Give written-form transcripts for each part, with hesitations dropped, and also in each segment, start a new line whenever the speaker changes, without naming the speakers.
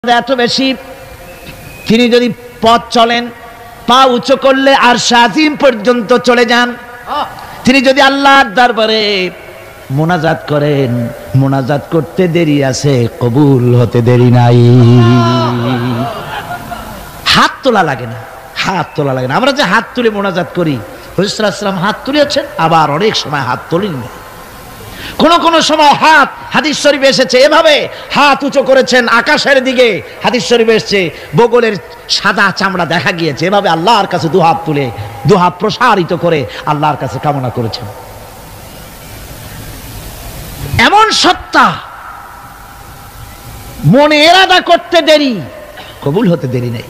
এত বেশি তিনি যদি পথ চলেন পা উঁচু করলে আর শাজিম পর্যন্ত চলে যান। তিনি যদি আল্লাহর দরবারে মোনাজাত করেন, মোনাজাত করতে দেরি আছে, কবুল হতে দেরি নাই। হাত তোলা লাগে না, হাত তোলা লাগে না। আমরা যে হাত তুলে মোনাজাত করি, হুজুর সাল্লাল্লাহু আলাইহি ওয়াসাল্লাম হাত তুলেছেন, আবার অনেক সময় হাত তোলেননি। কোন কোন সময় হাত, হাদিস শরীফে এসেছে এভাবে হাত উঁচু করেছেন আকাশের দিকে। হাদিস শরীফে এসেছে বগলের সাদা চামড়া দেখা গিয়েছে, এভাবে আল্লাহর কাছে দুহাত তুলে দুহাত প্রসারিত করে আল্লাহর কাছে কামনা করেছেন। এমন সত্তা, মনে এরাদা করতে দেরি, কবুল হতে দেরি নেই।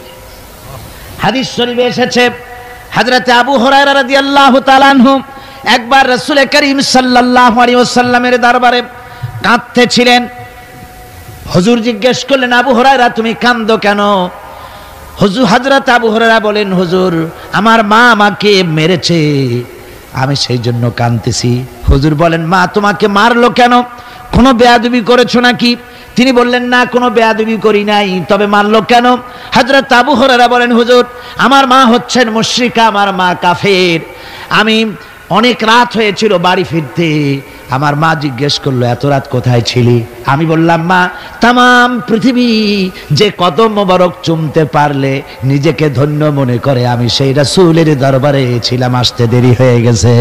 হাদিস শরীফে এসেছে হযরত আবু হুরায়রা রাদিয়াল্লাহু তাআলা আনহু একবার রাসূল করিম সাল্লাল্লাহু আলাইহি ওয়াসাল্লামের দরবারে কাঁদতেছিলেন। হুজুর জিজ্ঞেস করলেন, আবু হুরায়রা তুমি কাঁদো কেন? হুজুর হযরত আবু হুরায়রা বলেন, হুজুর আমার মা আমাকে মেরেছে, আমি সেই জন্য কাঁদতেছি। হুজুর বলেন, মা তোমাকে মারলো কেন? কোনো বেয়াদবি করেছো নাকি? তিনি বললেন, না কোনো বেয়াদবি করি নাই, তবে মারলো কেন? হযরত আবু হুরায়রা বলেন, হুজুর আমার মা হচ্ছেন মুশরিকা, আমার মা কাফের। আমি অনেক রাত হয়েছিল বাড়ি ফিরতে, আমার মা জিজ্ঞেস করলো এত রাত কোথায় ছিলি? আমি বললাম, মা তামাম পৃথিবী যে কদম মোবারক চুমতে পারলে নিজেকে ধন্য মনে করে, আমি সেই রাসূলের দরবারে ছিলাম, আসতে দেরি হয়ে গেছে।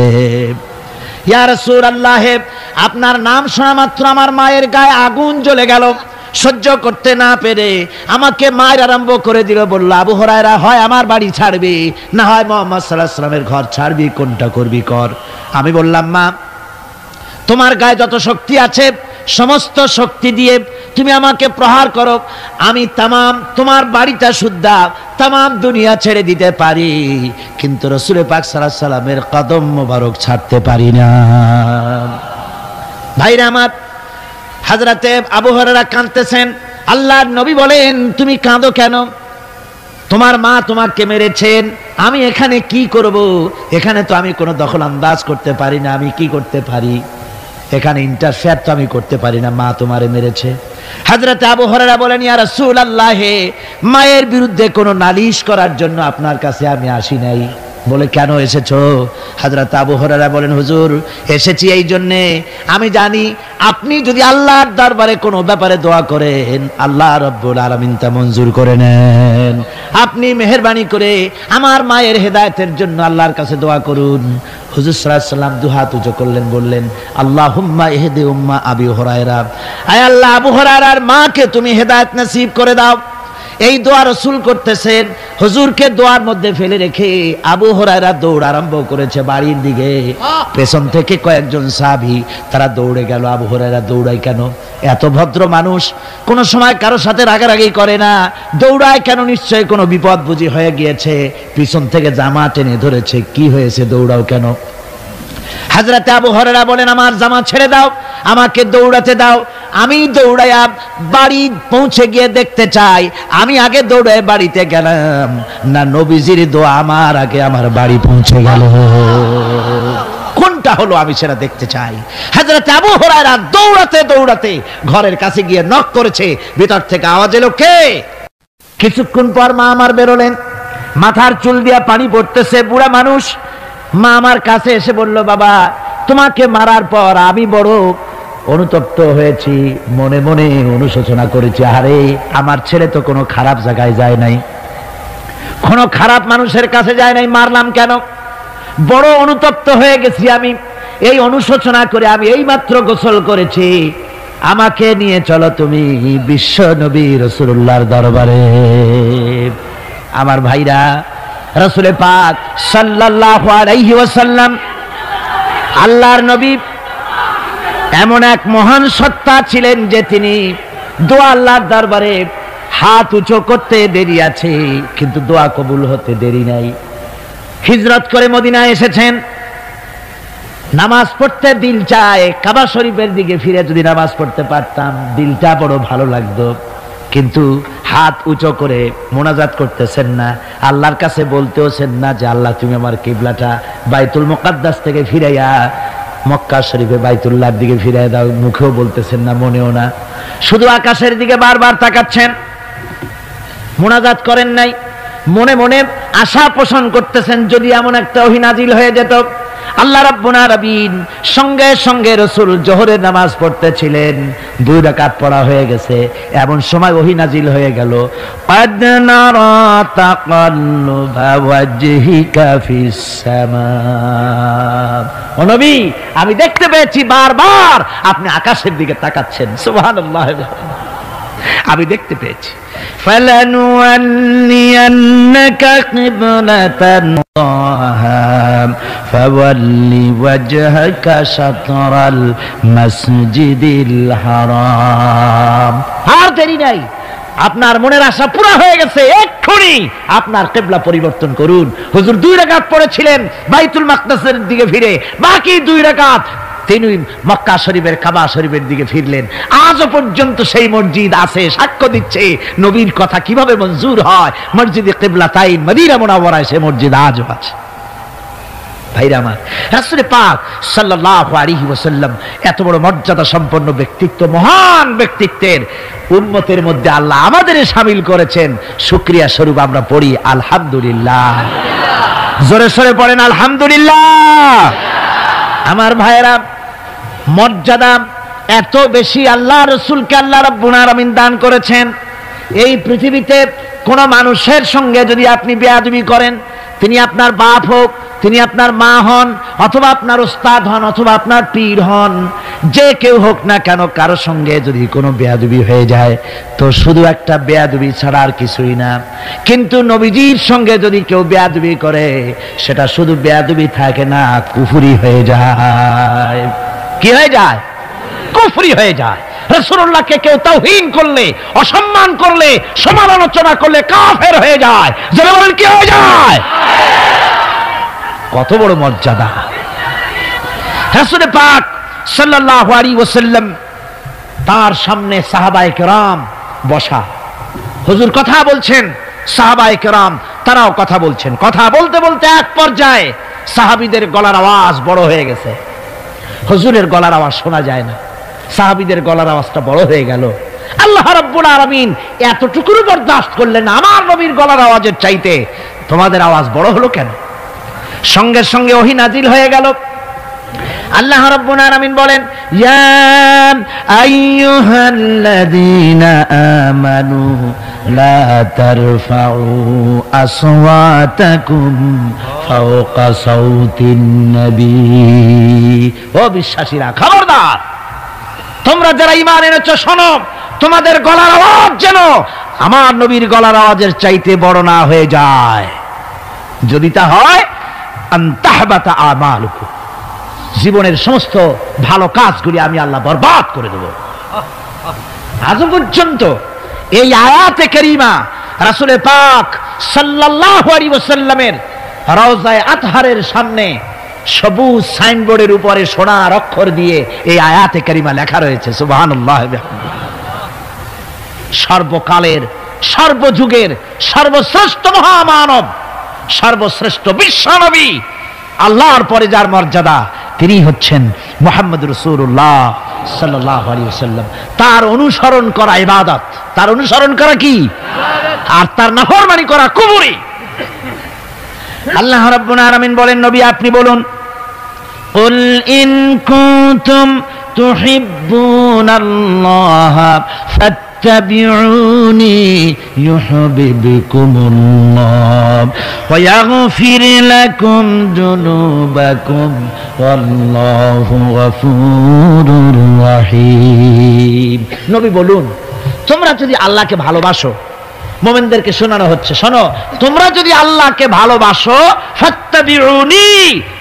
ইয়া রাসূলুল্লাহ, আপনার নাম শোনা মাত্র আমার মায়ের গায়ে আগুন জ্বলে গেল। সহ্য করতে না পেরে আমাকে মায়ের আরম্ভ করে দিল। বলল, আবু হুরায়রা হয় আমার বাড়ি ছাড়বি, না হয় মুহাম্মদ সাল্লাল্লাহু আলাইহি ওয়াসাল্লামের ঘর ছাড়বি, কোনটা করবি কর। আমি বললাম, মা তোমার গায়ে যত শক্তি আছে সমস্ত শক্তি দিয়ে তুমি আমাকে প্রহার করো, আমি তামাম তোমার বাড়িটা সুদ্ধা তামাম দুনিয়া ছেড়ে দিতে পারি, কিন্তু রাসূল পাক সাল্লাল্লাহু আলাইহি ওয়াসাল্লামের কদম মোবারক ছাড়তে পারি না। ভাইরা আমার, হযরতে আবু হুরায়রা কাঁদতেছেন। আল্লাহর নবী বলেন, তুমি কাঁদো কেন? তোমার মা তোমাকে মেরেছেন, আমি এখানে কি করব? এখানে তো আমি কোনো দখল আন্দাজ করতে পারি না, আমি কি করতে পারি? এখানে ইন্টারফেয়ার তো আমি করতে পারি না, মা তোমারে মেরেছে। হযরতে আবু হুরায়রা বলেন, ইয়া রাসূলুল্লাহ, মায়ের বিরুদ্ধে কোনো নালিশ করার জন্য আপনার কাছে আমি আসি নাই। বলে, কেন এসেছো? হযরত আবু হুরায়রা বলেন, হুজুর এসেছি এই জন্যে, আমি জানি আপনি যদি আল্লাহর দরবারে কোনো ব্যাপারে দোয়া করেন আল্লাহ রাব্বুল আলামিন তা মঞ্জুর করে নেন। আপনি মেহেরবানি করে আমার মায়ের হেদায়েতের জন্য আল্লাহর কাছে দোয়া করুন। হুজুর সাল্লাল্লাহু আলাইহি ওয়াসাল্লাম দুহাত উঁচু করলেন, বললেন, আল্লাহুম্মা ইহদি উম্মা আবি হুরায়রা, আয় আল্লাহ আবু হুরায়রার মাকে তুমি হেদায়েত নসিব করে দাও। এই দোয়া রাসূল করতেছেন, হুজুরকে দোয়ার মধ্যে ফেলে রেখে আবু হুরায়রা দৌড় আরম্ভ করেছে বাড়ির দিকে। পেছন থেকে কয়েকজন সাহাবী তারা দৌড়ে গেল। আবু হুরায়রা দৌড়ায় কেন? এত ভদ্র মানুষ, কোনো সময় কারো সাথে রাগারাগি করে না, দৌড়ায় কেন? নিশ্চয়ই কোনো বিপদ বুঝি হয়ে গিয়েছে, পিছন থেকে জামা টেনে ধরেছে। কি হয়েছে, দৌড়াও কেন? হযরতে আবু হুরায়রা বলেন, আমার জামা ছেড়ে দাও, আমাকে দৌড়াতে দাও। আমি দৌড়াইয়া বাড়ি পৌঁছে গিয়ে দেখতে চাই আমি আগে দৌড়ায় বাড়িতে গেলাম না নবীজির দোয়া আমার আগে আমার বাড়ি পৌঁছে গেল, কোনটা হলো আমি সেটা দেখতে চাই। হযরতে আবু হুরায়রা দৌড়াতে দৌড়াতে ঘরের কাছে গিয়ে নক করেছে। ভিতর থেকে আওয়াজ এলো, কে? কিছুক্ষণ পর মা আমার বেরোলেন, মাথার চুল দিয়া পানি পড়তেছে, বুড়া মানুষ। মা আমার কাছে এসে বলল, বাবা তোমাকে মারার পর আমি বড় অনুতপ্ত হয়েছি, মনে মনে অনুশোচনা করেছি, আরে আমার ছেলে তো কোনো খারাপ জায়গায় যায় নাই, কোনো খারাপ মানুষের কাছে যায় নাই, মারলাম কেন? বড় অনুতপ্ত হয়ে গেছি আমি। এই অনুশোচনা করে আমি এই মাত্র গোসল করেছি, আমাকে নিয়ে চলো তুমি বিশ্ব নবী রাসূলুল্লাহর দরবারে। আমার ভাইরা, রাসূল পাক সাল্লাল্লাহু আলাইহি ওয়াসাল্লাম আল্লাহর নবী এমন এক মহান সত্তা ছিলেন যে তিনি দোয়া আল্লাহর দরবারে হাত উঁচু করতে দেরি আছে, কিন্তু দোয়া কবুল হতে দেরি নাই। হিজরত করে মদিনায় এসেছেন, নামাজ পড়তে দিল চায়, কাবা শরীফের দিকে ফিরে যদি নামাজ পড়তে পারতাম দিলটা বড় ভালো লাগতো, কিন্তু হাত উঁচু করে মোনাজাত করতেছেন না, আল্লাহর কাছে বলতেওছেন না যে আল্লাহ তুমি আমার কিবলাটা বাইতুল মুকাদ্দাস থেকে ফিরাইয়া মক্কা শরীফে বাইতুল্লাহর দিকে ফিরাই দাও। মুখেও বলতেছেন না, মনেও না, শুধু আকাশের দিকে বারবার তাকাচ্ছেন। মুনাজাত করেন নাই, মনে মনে আশা পোষণ করতেছেন যদি এমন একটা ওহী নাজিল হয়ে যেত। আল্লাহ রাব্বুল আলামিন সঙ্গে সঙ্গে রাসূল জোহরের নামাজ পড়তেছিলেন, 2 রাকাত পড়া হয়ে গেছে, এমন সময় ওহী নাজিল হয়ে গেল, ক্বাদ নারা তাকাল্লুবা ওয়াজহিকা ফিস সামা। ও নবী, আমি দেখতে পেয়েছি বারবার আপনি আকাশের দিকে তাকাচ্ছেন। সুবহানাল্লাহ, আমি দেখতে পেয়েছি। ফালানুওয়াল্লিয়ান্নাকা কিবলাতান ফাওয়াল্লি ওয়াজহাকা শাতরাল মাসজিদিল হারাম। আর দেরি নাই, আপনার মনের আশা পুরা হয়ে গেছে, এক্ষুনি আপনার কিবলা পরিবর্তন করুন। হুজুর 2 রাকাত পড়েছিলেন বাইতুল মাকদাসের দিকে ফিরে, বাকি 2 রাকাত তিনি মক্কা শরীফের কাবা শরীফের দিকে ফিরলেন। আজও পর্যন্ত সেই মসজিদ আছে, সাক্ষ্য দিচ্ছে নবীর কথা কিভাবে মঞ্জুর হয়। মসজিদে কিবলাতাইন মদিনা মুনাওয়ারায় সেই মসজিদ আজও আছে। ভাইরা আমার, রাসূল পাক সাল্লাল্লাহু আলাইহি ওয়াসাল্লাম এত বড় মর্যাদা সম্পন্ন ব্যক্তিত্ব, মহান ব্যক্তিত্বের উম্মতের মধ্যে আল্লাহ আমাদের শামিল করেছেন। শুকরিয়া স্বরূপ আমরা পড়ি আলহামদুলিল্লাহ। জোরে সোরে পড়েন আলহামদুলিল্লাহ। আমার ভাইরা, মর্যাদা এত বেশি আল্লাহ রাসূলকে আল্লাহ রাব্বুল আলামিন দান করেছেন। এই পৃথিবীতে কোন মানুষের সঙ্গে যদি আপনি বেয়াদবি করেন, তিনি আপনার বাপ হোক, তিনি আপনার মা হন, অথবা আপনার উস্তাদ হন, অথবা আপনার পীর হন, যে কেউ হোক না কেন, কারো সঙ্গে যদি কোনো বেয়াদবি হয়ে যায় তো শুধু একটা বেয়াদবি ছাড়া আর কিছুই না। কিন্তু নবীজির সঙ্গে যদি কেউ বেয়াদবি করে, সেটা শুধু বেয়াদবি থাকে না, কুফরি হয়ে যায়। কি হয়ে যায়? কুফরি হয়ে যায়। রাসূলুল্লাহকে কেউ তাওহীন করলে, অসম্মান করলে, সমালোচনা করলে কাফের হয়ে যায়। যারা বলেন কি হয়ে যায়? কত বড় মর্যাদা! রাসূল পাক সাল্লাল্লাহু আলাইহি ওয়াসাল্লাম, তার সামনে সাহাবায়ে কেরাম বসা, হুজুর কথা বলছেন, সাহাবায়ে কেরাম তারাও কথা বলছেন। কথা বলতে বলতে এক পর্যায়ে সাহাবীদের গলার আওয়াজ বড় হয়ে গেছে, হুজুরের গলার আওয়াজ শোনা যায় না, সাহাবীদের গলার আওয়াজটা বড় হয়ে গেল। আল্লাহ রাব্বুল আলামিন এতটুকু বরদাস্ত করলেন, আমার নবীর গলার আওয়াজের চাইতে তোমাদের আওয়াজ বড় হলো কেন? সঙ্গে সঙ্গে ওহী নাজিল হয়ে গেল। আল্লাহ রাব্বুল আলামিন বলেন, ইয়া আইয়ুহাল্লাযীনা আমানু লা তারফাউ আসওয়াতাকুম ফাওকা সাউতিন নবী। ও বিশ্বাসীরা, খবরদার, তোমরা যারা ঈমান এনেছো শোনো, তোমাদের গলার আওয়াজ যেন আমার নবীর গলার আওয়াজের চাইতে বড় না হয়ে যায়। যদি তা হয়, আনতাহবাতা আমালুকুম, জীবনের সমস্ত ভালো কাজগুলি আমি আল্লাহ বরবাদ করে দেব। আজ পর্যন্ত এই আয়াতে কারীমা রাসূল পাক সাল্লাল্লাহু আলাইহি ওয়াসাল্লামের রওজায়ে আতহারের সামনে সবুজ সাইনবোর্ডের উপরে সোনার অক্ষর দিয়ে এই আয়াতে কারীমা লেখা রয়েছে। সুবহানাল্লাহ। সর্বকালের, সর্বযুগের সর্বশ্রেষ্ঠ মহামানব, সর্বশ্রেষ্ঠ বিশ্বনবী, আল্লাহর পরে যার মর্যাদা, তিনি হচ্ছেন মুহাম্মদ রাসূলুল্লাহ সাল্লাল্লাহু আলাইহি ওয়াসাল্লাম। তার অনুসরণ করা ইবাদত, তার অনুসরণ করা কি? আর তার নাফরমানি করা কুফরি। আল্লাহ রাব্বুল আলামিন বলেন, নবী আপনি বলুন, কুল ইন কুনতুম তুহিব্বুনাল্লাহ ফাত্তাবিউনি ইউহিব্বুকুমুল্লাহ ওয়া ইয়াগফির লাকুম যুনুবাকুম ওয়াল্লাহু গফুরুর রহিম। নবী বলুন, তোমরা যদি আল্লাহকে ভালোবাসো, মুমিনদেরকে শোনানো হচ্ছে, শোনো, তোমরা যদি আল্লাহকে ভালোবাসো, ফাত্তাবিউনি,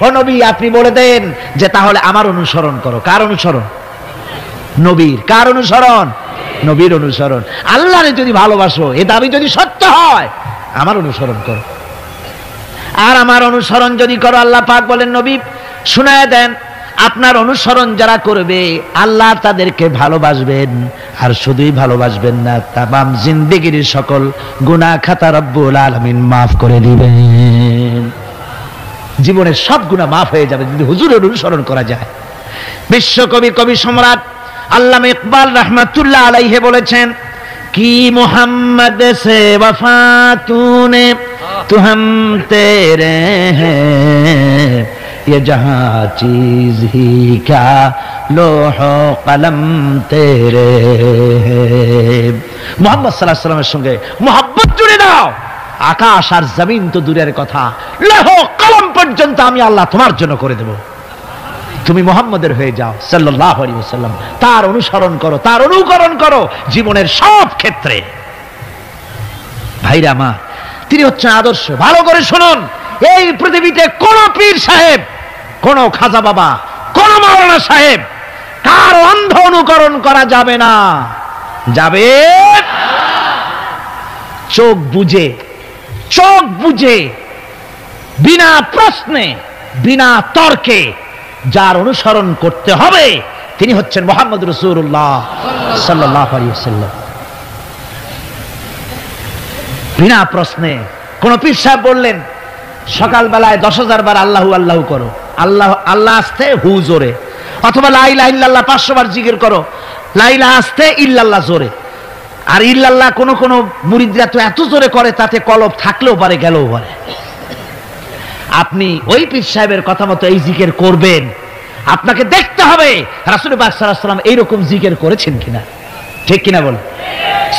ও নবী আপনি বলে দেন যে তাহলে আমার অনুসরণ করো। কার অনুসরণ? নবীর। কার অনুসরণ? নবীর অনুসরণ। আল্লাহরে যদি ভালোবাসো, এ দাবি যদি সত্য হয়, আমার অনুসরণ করো। আর আমার অনুসরণ যদি করো, আল্লাহ পাক বলেন, নবী শুনায়া দেন, আপনার অনুসরণ যারা করবে আল্লাহ তাদেরকে ভালোবাসবেন। আর শুধুই ভালোবাসবেন না, তামাম জিন্দেগির সকল গুনাহ খাতা রব্বুল আলামিন মাফ করে দিবেন। জীবনের সব গুনাহ মাফ হয়ে যাবে যদি হুজুরের অনুসরণ করা যায়। বিশ্বকবি, কবি সম্রাট আল্লামা ইকবাল রাহমাতুল্লাহ আলাইহি বলেছেন, की मोहम्मद से वफा तूने तो हम तेरे हैं ये जहां चीज ही क्या लोहो कलम तेरे हैं। मोहम्मद सल्लल्लाहु अलैहि वसल्लমের সঙ্গে मोहब्बत জুড়ে দাও, আকাশ আর জমিন তো দূরের কথা, লোহ কলম পর্যন্ত আমি আল্লাহ তোমার জন্য করে দেব। তুমি মুহাম্মদের হয়ে যাও সাল্লাল্লাহু আলাইহি ওয়াসাল্লাম, তার অনুসরণ করো, তার অনুকরণ করো জীবনের সব ক্ষেত্রে। ভাইরা মা, তিনি হচ্ছেন আদর্শ। ভালো করে শুনুন, এই পৃথিবীতে কোন পীর সাহেব, কোন খাজা বাবা, কোন মাওলানা সাহেব, কার অন্ধ অনুকরণ করা যাবে না। যাবে চোখ বুঝে, চোখ বুঝে, বিনা প্রশ্নে, বিনা তর্কে যার অনুসরণ করতে হবে তিনি হচ্ছেন মুহাম্মদ রাসূলুল্লাহ সাল্লাল্লাহু আলাইহি ওয়াসাল্লাম। বিনা প্রশ্নে। কোন পীর সাহেব বললেন সকালবেলায় 10,000 বার আল্লাহু আল্লাহু করো, আল্লাহ আল্লাহ আসতে হু জোরে, অথবা লা ইলাহা ইল্লাল্লাহ 500 বার জিকির করো, লা ইলাহা আসতে ইল্লাল্লাহ জোরে। আর ইল্লাল্লাহ কোন কোন মুরিদরা তো এত জোরে করে তাতে কলব থাকলেও পারে গেলেও পারে। আপনি ওই পীর সাহেবের কথা মতো এই জিকির করবেন, আপনাকে দেখতে হবে রাসূল পাক সাল্লাল্লাহু আলাইহি ওয়াসাল্লাম এইরকম জিকির করেছেন কিনা। ঠিক কিনা বল?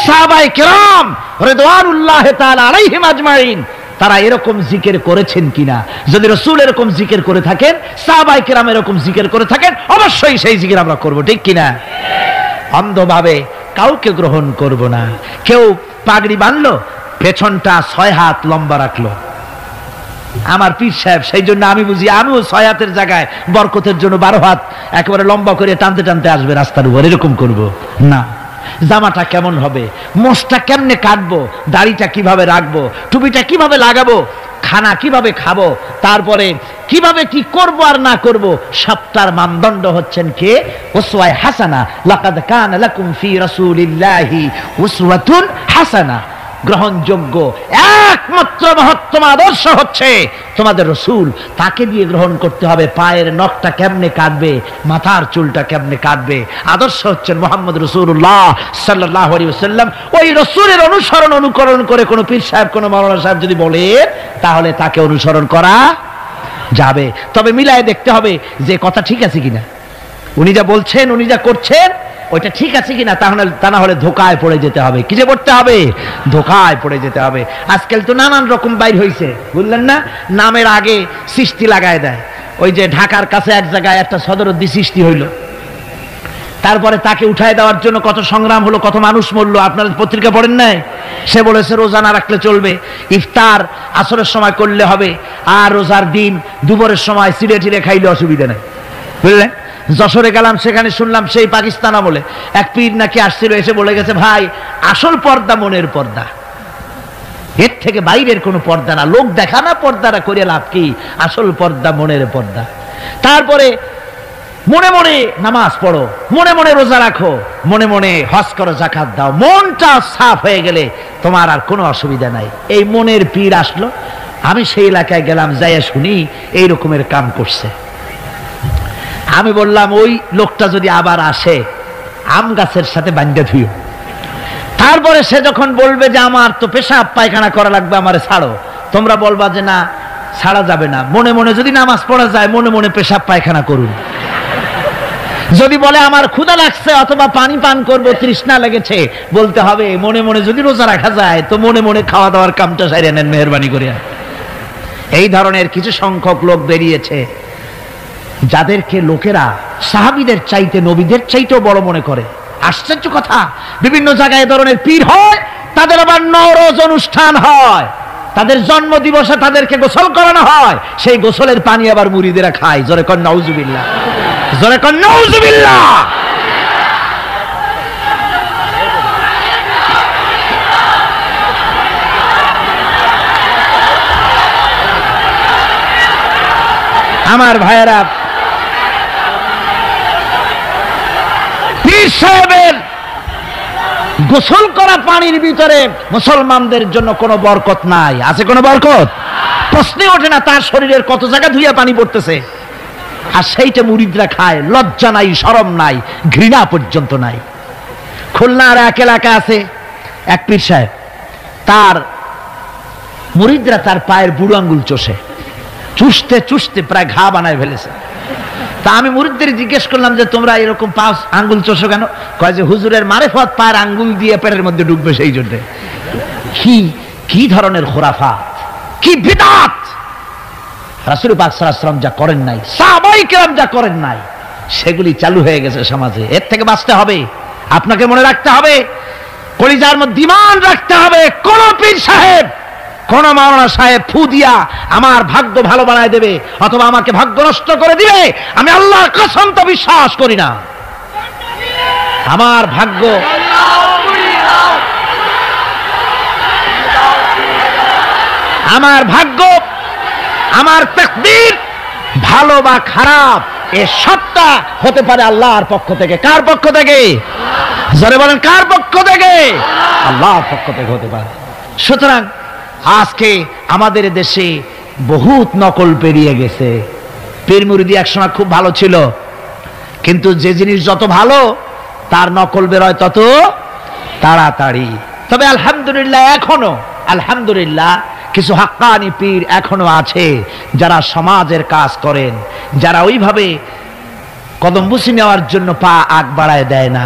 সাহাবায়ে কেরাম রিদওয়ানুল্লাহ তাআলা আলাইহিম আজমাইন তারা এরকম জিকির করেছেন কিনা। যদি রাসূল এরকম জিকির করে থাকেন, সাহাবায়ে কেরাম এরকম জিকির করে থাকেন, অবশ্যই সেই জিকির আমরা করব। ঠিক কিনা? অন্ধভাবে কাউকে গ্রহণ করব না। কেউ পাগড়ি বাঁধলো, পেছনটা 6 হাত লম্বা রাখলো, আমার পীর সাহেব, সেই জন্য আমি বুঝি আমিও 6 হাতের জায়গায় বরকতের জন্য 12 হাত একেবারে লম্বা করে টানতে টানতে আসবে রাস্তার উপর, এরকম করব না। জামাটা কেমন হবে, মোষটা কেমনে কাটবো, দাড়িটা কিভাবে রাখবো, টুপিটা কিভাবে লাগাবো, খানা কিভাবে খাবো, তারপরে কিভাবে কি করব আর না করব, সবটার মানদণ্ড হচ্ছেন কে? উসওয়ায়ে হাসানা। লাকাদ কানা লাকুম ফি রাসূলিল্লাহি উসওয়াতুন হাসানা। গ্রহণযোগ্য একমাত্র মহত্তম আদর্শ হচ্ছে তোমাদের রাসূল, তাকে দিয়ে গ্রহণ করতে হবে। পায়ের নখটা কেমনে কাটবে, মাথার চুলটা কেমনে কাটবে, আদর্শ হচ্ছেন মুহাম্মদ রাসূলুল্লাহ সাল্লাল্লাহু আলাইহি ওয়াসাল্লাম। ওই রাসূলের অনুসরণ অনুকরণ করে কোন পীর সাহেব, কোন মাওলানা সাহেব যদি বলে, তাহলে তাকে অনুসরণ করা যাবে। তবে মিলায়ে দেখতে হবে যে কথা ঠিক আছে কিনা, উনি যা বলছেন, উনি যা করছেন ওইটা ঠিক আছে কিনা। তা না হলে ধোকায় পড়ে যেতে হবে। কিসে পড়তে হবে? ধোকায় পড়ে যেতে হবে। আজকাল তো নানান রকম বাইর হয়েছে, বুঝলেন না? নামের আগে সৃষ্টি লাগায় দেয়। ওই যে ঢাকার কাছে এক জায়গায় একটা সদরদ্দি সৃষ্টি হইল, তারপরে তাকে উঠায় দেওয়ার জন্য কত সংগ্রাম হলো, কত মানুষ মরলো। আপনারা পত্রিকা পড়েন নাই? সে বলেছে রোজা না রাখলে চলবে, ইফতার আসরের সময় করলে হবে, আর রোজার দিন দুপুরের সময় চিড়ে টিড়ে খাইলে অসুবিধা নেই, বুঝলেন? যশোরে গেলাম, সেখানে শুনলাম সেই পাকিস্তান আমলে এক পীর নাকি আসছিল, এসে বলে গেছে ভাই আসল পর্দা মনের পর্দা, এর থেকে বাইরের কোনো পর্দা না, লোক দেখা না পর্দাটা করে লাভ কি, আসল পর্দা মনের পর্দা। তারপরে মনে মনে নামাজ পড়ো, মনে মনে রোজা রাখো, মনে মনে হজ করো, যাকাত দাও, মনটা সাফ হয়ে গেলে তোমার আর কোনো অসুবিধা নাই। এই মনের পীর আসলো, আমি সেই এলাকায় গেলাম, যাইয়া শুনি এই রকমের কাম করছে। আমি বললাম ওই লোকটা যদি আবার আসে আম গাছের সাথে বান্ধা ধুইও। তারপরে সে যখন বলবে যে আমার তো পেশাব পায়খানা করা লাগবে, আমারে ছাড়ো, তোমরা বলবা যে না ছাড়া যাবে না। মনে মনে যদি নামাজ পড়া যায়, মনে মনে পেশাব পায়খানা করুন। যদি বলে আমার ক্ষুধা লাগছে অথবা পানি পান করব, তৃষ্ণা লেগেছে, বলতে হবে মনে মনে যদি রোজা রাখা যায় তো মনে মনে খাওয়া দাওয়ার কামটা সারিয়ে নেন মেহেরবানি করে। এই ধরনের কিছু সংখ্যক লোক বেরিয়েছে যাদেরকে লোকেরা সাহাবীদের চাইতে, নবীদের চাইতেও বড় মনে করে। আশ্চর্য কথা, বিভিন্ন জায়গায় এ ধরনের পীর হয়, তাদের আবার নওরোজ অনুষ্ঠান হয়, তাদের জন্ম দিবসে তাদেরকে গোসল করানো হয়, সেই গোসলের পানি আবার মুরিদেরা খায়। জোরে কর নাউজুবিল্লাহ, জোরে কর নাউজুবিল্লাহ। আমার ভাইয়েরা, পীর সাহেবের গোসল করা পানির ভিতরে মুসলমানদের জন্য কোনো বরকত নাই। আছে কোনো বরকত? প্রশ্নে ওঠে না। তার শরীরের কত জায়গা ধুইয়া পানি পড়তেছে, আর সেইটা মুরিদরা খায়। লজ্জা নাই, শরম নাই, ঘৃণা পর্যন্ত নাই। খুলনার এক এলাকা আছে, এক পীর সাহেব, তার মুরিদরা তার পায়ের বুড়ো আঙ্গুল চষে, চুষতে চুষতে প্রায় ঘা বানায় ফেলেছে। তা আমি মুরিদদের জিজ্ঞেস করলাম যে তোমরা এরকম পা আঙ্গুল চষো কেন? কয় যে হুজুরের মারেফত পায়ের আঙ্গুল দিয়ে পেটের মধ্যে ঢুকবে সেই জন্য। কি ধরনের খোরাফাত, কি বিদআত! রাসূল পাক সাল্লাল্লাহু আলাইহি ওয়াসাল্লাম যা করেন নাই, সাহাবায়ে কেরাম যা করেন নাই, সেগুলি চালু হয়ে গেছে সমাজে। এর থেকে বাঁচতে হবে, আপনাকে মনে রাখতে হবে, কলিজার মধ্যে ঈমান রাখতে হবে। কোন পীর সাহেব, কোন মাওলানা সাহেব ফু দিয়া আমার ভাগ্য ভালো বানায় দেবে অথবা আমাকে ভাগ্য নষ্ট করে দিবে, আমি আল্লাহর কসম তো বিশ্বাস করি না। আমার ভাগ্য, আমার তাকদীর ভালো বা খারাপ এ সবটা হতে পারে আল্লাহর পক্ষ থেকে। কার পক্ষ থেকে? জোরে বলেন, কার পক্ষ থেকে? আল্লাহর পক্ষ থেকে হতে পারে। সুতরাং আজকে আমাদের দেশে বহুত নকল পেরিয়ে গেছে। পীর মুরিদি একসময় খুব ভালো ছিল, কিন্তু যে জিনিস যত ভালো তার নকল বেরোয় তত তাড়াতাড়ি। তবে আলহামদুলিল্লাহ, এখনো আলহামদুলিল্লাহ কিছু হাক্কানি পীর এখনো আছে যারা সমাজের কাজ করেন, যারা ওইভাবে কদম বুঝি নেওয়ার জন্য পা আগ বাড়ায় দেয় না।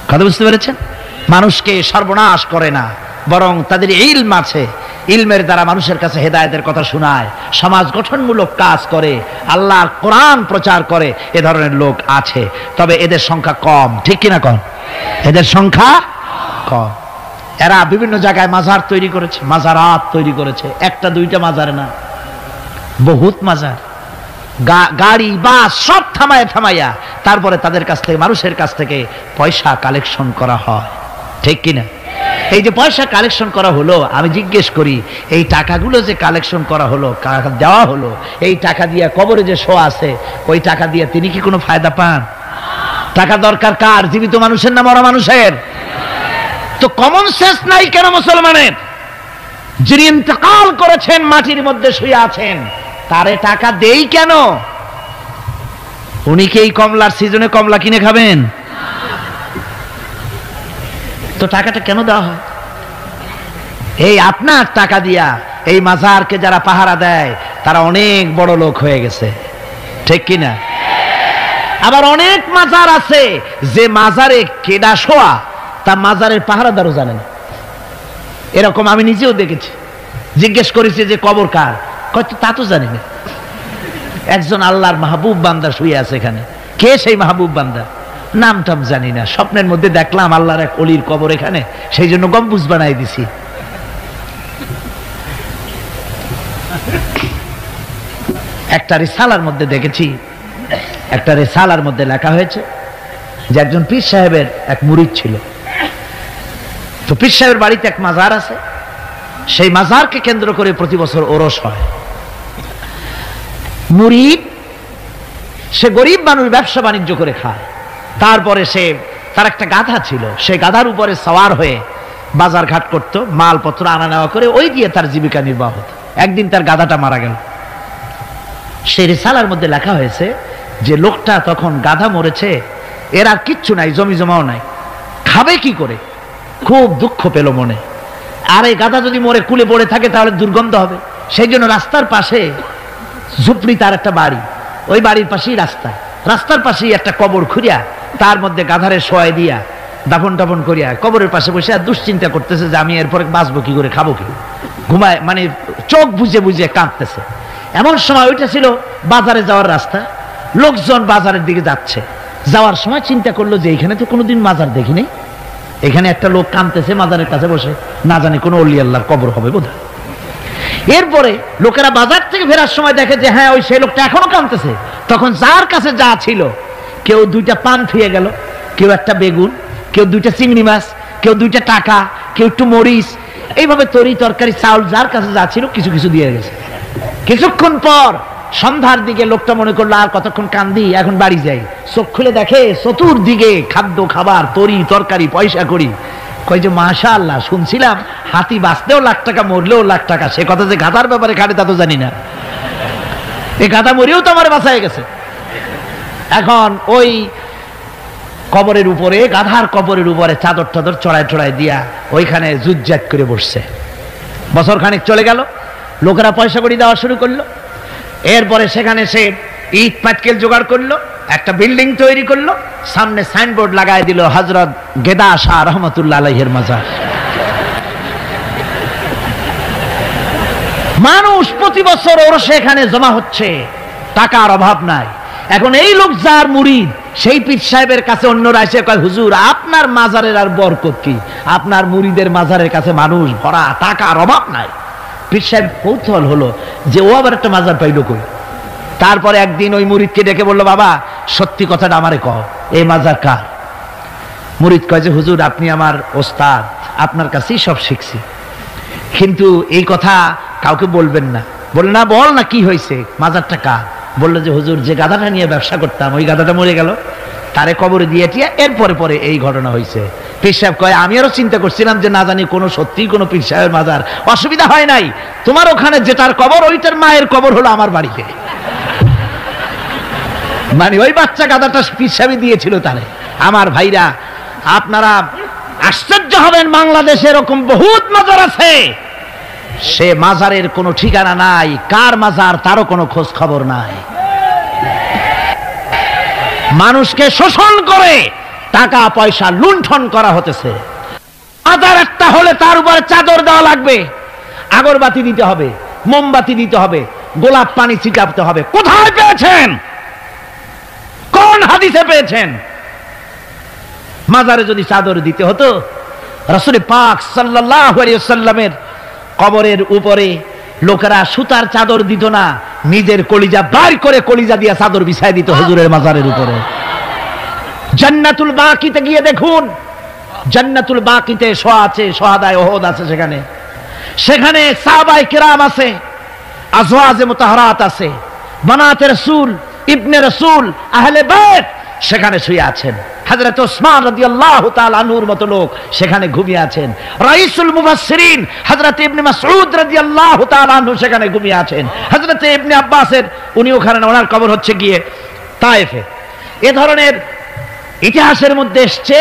কথা বুঝতে পেরেছেন? মানুষকে সর্বনাশ করে না, বরং তাদের ইলম আছে, ইলমের দ্বারা মানুষের কাছে হেদায়েতের কথা শোনায়, সমাজ গঠনমূলক কাজ করে, আল্লাহর কোরআন প্রচার করে। এ ধরনের লোক আছে, তবে এদের সংখ্যা কম। ঠিক কিনা কম? এদের সংখ্যা কম। এরা বিভিন্ন জায়গায় মাজার তৈরি করেছে, মাজারাত তৈরি করেছে, একটা দুইটা মাজার না, বহুত মাজার। গাড়ি বাস সব থামাইয়া তারপরে তাদের কাছ থেকে, মানুষের কাছ থেকে পয়সা কালেকশন করা হয়। ঠিক কিনা? এই যে পয়সা কালেকশন করা হলো, আমি জিজ্ঞেস করি, এই টাকাগুলো যে কালেকশন করা হলো, দেওয়া হলো, এই টাকা দিয়ে কবরে যে শোয়া আছে, ওই টাকা দিয়ে তিনি কি কোনো ফায়দা পান? টাকা দরকার কার? জীবিত মানুষের না মরা মানুষের? তো কমন সেন্স নাই কেন মুসলমানের? যিনি ইন্তেকাল করেছেন, মাটির মধ্যে শুয়ে আছেন, তারে টাকা দেই কেন? উনি কি এই কমলার সিজনে কমলা কিনে খাবেন? তো টাকাটা কেন দেওয়া হয়? এই আপনার টাকা দিয়া এই মাজারকে যারা পাহারা দেয় তারা অনেক বড় লোক হয়ে গেছে। ঠিক কিনা? আবার অনেক মাজার আছে যে মাজারে কেডা শোয়া তা মাজারের পাহারাদারও জানে না। এরকম আমি নিজেও দেখেছি। জিজ্ঞেস করেছি যে কবর কার? কত তা তো জানি না। একজন আল্লাহর মাহবুব বান্দা শুয়ে আছে এখানে। কে সেই মাহবুব বান্দা? নাম টাম জানি না, স্বপ্নের মধ্যে দেখলাম আল্লাহর এক অলির কবর এখানে, সেই জন্য গম্বুজ বানাই দিছি। একটা রিসালার মধ্যে দেখেছি, একটা রিসালার মধ্যে লেখা হয়েছে যে একজন পীর সাহেবের এক মুরিদ ছিল। তো পীর সাহেবের বাড়িতে এক মাজার আছে, সেই মাজারকে কেন্দ্র করে প্রতি বছর ওরস হয়। মুরিদ সে গরিব মানুষ, ব্যবসা বাণিজ্য করে খায়। তারপরে তার একটা গাধা ছিল, সেই গাধার উপরে সওয়ার হয়ে বাজার ঘাট করত, মালপত্র আনা নেওয়া করে, ওই দিয়ে তার জীবিকা নির্বাহ হতো। একদিন তার গাধাটা মারা গেল। সেই রিসালার মধ্যে লেখা হয়েছে যে লোকটা তখন গাধা মরেছে, এর আর কিচ্ছু নাই, জমি জমাও নাই, খাবে কি করে? খুব দুঃখ পেল মনে। আর এই গাধা যদি মরে কুলে পড়ে থাকে তাহলে দুর্গন্ধ হবে। সেই জন্য রাস্তার পাশে ঝুপড়ি, তার একটা বাড়ি, ওই বাড়ির পাশেই রাস্তার পাশেই একটা কবর খুঁড়িয়া তার মধ্যে গাধারে শোয়াই দিয়া দাফন টাফন করিয়া কবরের পাশে বসে আর দুশ্চিন্তা করতেছে যে আমি এরপরে বাঁচবো কি করে, খাবো কি, ঘুমায়, মানে চোখ বুঝে বুঝে কাঁদতেছে। এমন সময় ওইটা ছিল বাজারে যাওয়ার রাস্তা, লোকজন বাজারের দিকে যাচ্ছে। যাওয়ার সময় চিন্তা করলো যে এখানে তো কোনোদিন মাজার দেখিনি, এখানে একটা লোক কাঁদতেছে মাজারের কাছে বসে, না জানি কোনো অলি আল্লাহর কবর হবে বোধহয়। এরপরে লোকেরা বাজার থেকে ফেরার সময় দেখে যে হ্যাঁ, ওই সেই লোকটা এখনো কাঁদতেছে। তখন যার কাছে যা ছিল, কেউ দুইটা পান থুয়ে গেল, কেউ একটা বেগুন, কেউ দুইটা চিংড়ি মাছ, কেউ দুইটা টাকা, কেউ একটু মরিচ, এইভাবে তরি তরকারি চাউল যার কাছে যা ছিল কিছু কিছু দিয়ে গেছে। কিছুক্ষণ পর সন্ধ্যার দিকে লোকটা মনে করলো আর কতক্ষণ কান্দি, এখন বাড়ি যাই। চোখ খুলে দেখে চতুর্দিকে খাদ্য খাবার, তরি তরকারি, পয়সা করি। কই যে মাশাআল্লাহ, শুনছিলাম হাতি বাঁচতেও লাখ টাকা, মরলেও লাখ টাকা। সে কথা যে গাধার ব্যাপারে খাটে তা তো জানি না। এই গাধা মরেও তো আমার বাঁচায় গেছে। এখন ওই কবরের উপরে, গাধার কবরের উপরে চাদর টাদর চড়ায় দিয়া ওইখানে জুজ্জাত করে বসছে। বছর খানিক চলে গেল, লোকেরা পয়সা কড়ি দেওয়া শুরু করলো। এরপরে সেখানে সে ইট পাটকেল জোগাড় করলো, একটা বিল্ডিং তৈরি করলো, সামনে সাইনবোর্ড লাগাই দিল হযরত গেদা শাহ রহমতুল্লাহ আলাইহির মাজার। মানুষ প্রতি বছর ওর সেখানে জমা হচ্ছে, টাকার অভাব নাই। এখন এই লোক যার মুরিদ, সেই পীর সাহেবের কাছে অন্যরা এসে কয়, হুজুর আপনার মাজারের আর বরকত কি, আপনার মুরিদের মাজারের কাছে মানুষ ভরা, টাকার অভাব নাই। পীর সাহেব কৌতূহল হলো যে ও আবার একটা মাজার পাইল কই। তারপরে একদিন ওই মুরিদকে ডেকে বলল, বাবা সত্যি কথাটা আমারে কও, এই মাজার কার? মুরিদ কয় যে হুজুর আপনি আমার ওস্তাদ, আপনার কাছেই সব শিখছি, কিন্তু এই কথা কাউকে বলবেন না। বলল না, বল না কি হয়েছে, মাজারটা কার? বললো যে হুজুর যে গাধাটা নিয়ে ব্যবসা করতাম ওই গাধাটা মরে গেল, তারে কবরে দিয়ে টিয়া এরপরে পরে এই ঘটনা হয়েছে। পীর সাহেব কয়, আমি আরো চিন্তা করছিলাম যে না জানি কোনো সত্যি কোনো পীর সাহেবের মাজার, অসুবিধা হয় নাই, তোমার ওখানে যেটার কবর ওইটার মায়ের কবর হলো আমার বাড়িতে। মানে ওই বাচ্চা গাধাটা পীর সাহেব দিয়েছিল তারে। আমার ভাইরা আপনারা আশ্চর্য হবেন, বাংলাদেশে এরকম বহুত মাজার আছে, সে মাজারের কোনো ঠিকানা নাই, কার মাজার তারও কোনো খোঁজ খবর নাই। মানুষকে শোষণ করে টাকা পয়সা লুণ্ঠন করা হতেছে। মাজার একটা হলে তার উপরে চাদর দেওয়া লাগবে, আগরবাতি দিতে হবে, মোমবাতি দিতে হবে, গোলাপ পানি ছিটাতে হবে। কোথায় পেয়েছেন? কোন হাদিসে পেয়েছেন? মাজারে যদি চাদর দিতে হতো, রাসূল পাক সাল্লাল্লাহু আলাইহি ওয়াসাল্লামের কবরের উপরে লোকেরা সুতার চাদর দিত না, নিজের কলিজা বার করে কলিজা দিয়ে চাদর বিছায় দিত হুজুরের মাজারের উপরে। জান্নাতুল বাকিতে গিয়ে দেখুন, জান্নাতুল বাকিতে শোয়া আছে, শহাদায়ে উহুদ আছে, সেখানে সেখানে সাহাবায়ে কেরাম আছে, আজওয়াজে মুতাহহারাত আছে, বানাতে রাসূল, ইবনে রাসূল, আহলে বাইত সেখানে শুয়ে আছেন। হযরত ওসমান রাদিয়াল্লাহু তাআলা আনহুর মতো লোক সেখানে ঘুমিয়ে আছেন। রাইসুল মুফাসসিরিন হযরত ইবনে মাসউদ রাদিয়াল্লাহু তাআলা আনহু সেখানে ঘুমিয়ে আছেন। হযরত ইবনে আব্বাসের উনি ওখানে, ওনার কবর হচ্ছে গিয়ে তায়েফে। এ ধরনের ইতিহাসের মধ্যে এসেছে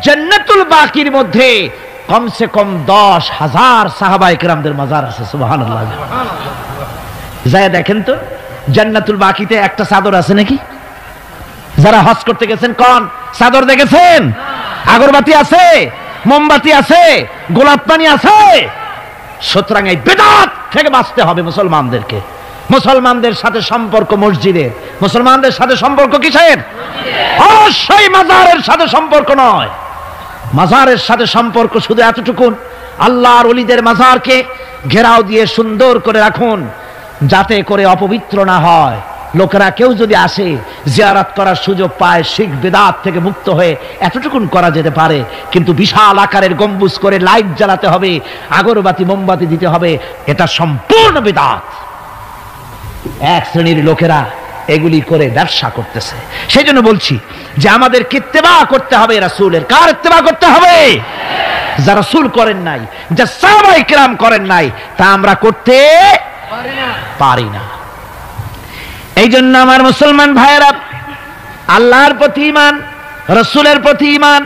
জান্নাতুল বাকির মধ্যে কমসে কম 10,000 সাহাবায়ে কেরামদের মাজার আছে। সুবহানাল্লাহ। যায় দেখেন তো জান্নাতুল বাকিতে একটা চাদর আছে নাকি? যারা হজ করতে গেছেন কোন চাদর দেখেছেন? আগরবাতি আছে, মোমবাতি আছে, গোলাপ পানি আছে। সুতরাং এই বিদআত থেকে বাঁচতে হবে মুসলমানদেরকে। মুসলমানদের সাথে সম্পর্ক মসজিদের, মুসলমানদের সাথে সম্পর্ক কিসের? অবশ্যই মাজারের সাথে সম্পর্ক নয়। মাজারের সাথে সম্পর্ক শুধু এতটুকুন, আল্লাহর ওলিদের মাজারকে ঘেরাও দিয়ে সুন্দর করে রাখুন, যাতে করে অপবিত্র না হয়। লোকেরা কেউ যদি আসে জিয়ারত করার সুযোগ পায়, শিরক বিদআত থেকে মুক্ত হয়ে এতটুকুন করা যেতে পারে। কিন্তু বিশাল আকারের গম্বুজ করে লাইট জ্বালাতে হবে, আগরবাতি মোমবাতি দিতে হবে, এটা সম্পূর্ণ বিদআত। এক শ্রেণীর লোকেরা এগুলি করে ব্যবসা করতেছে। সেই জন্য বলছি যে আমাদের ইত্তেবা করতে হবে রাসূলের। কার ইত্তেবা করতে হবে? যা রাসূল করেন নাই, যা সাহাবায়ে কেরাম করেন নাই, তা আমরা করতে পারি না। এই জন্য আমার মুসলমান ভাইয়েরা, আল্লাহর প্রতি ঈমান, রাসূলের প্রতি ঈমান।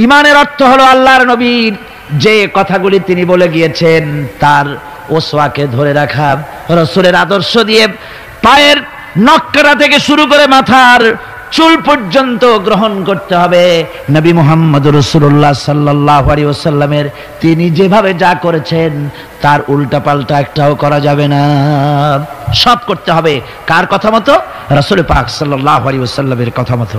ঈমানের অর্থ হলো আল্লাহর নবীর যে কথাগুলি তিনি বলে গিয়েছেন তার ওসওয়াকে ধরে রাখা, রাসূলের আদর্শ দিয়ে পায়ের নখকাটা থেকে শুরু করে মাথার চুল পর্যন্ত গ্রহণ করতে হবে। নবী মুহাম্মদ রাসূলুল্লাহ সাল্লাল্লাহু আলাইহি ওয়াসাল্লামের তিনি যেভাবে যা করেছেন তার উল্টা পাল্টা একটাও করা যাবে না, সব করতে হবে কার কথা মতো? রাসূল পাক সাল্লাল্লাহু আলাইহি ওয়াসাল্লামের কথা মতো।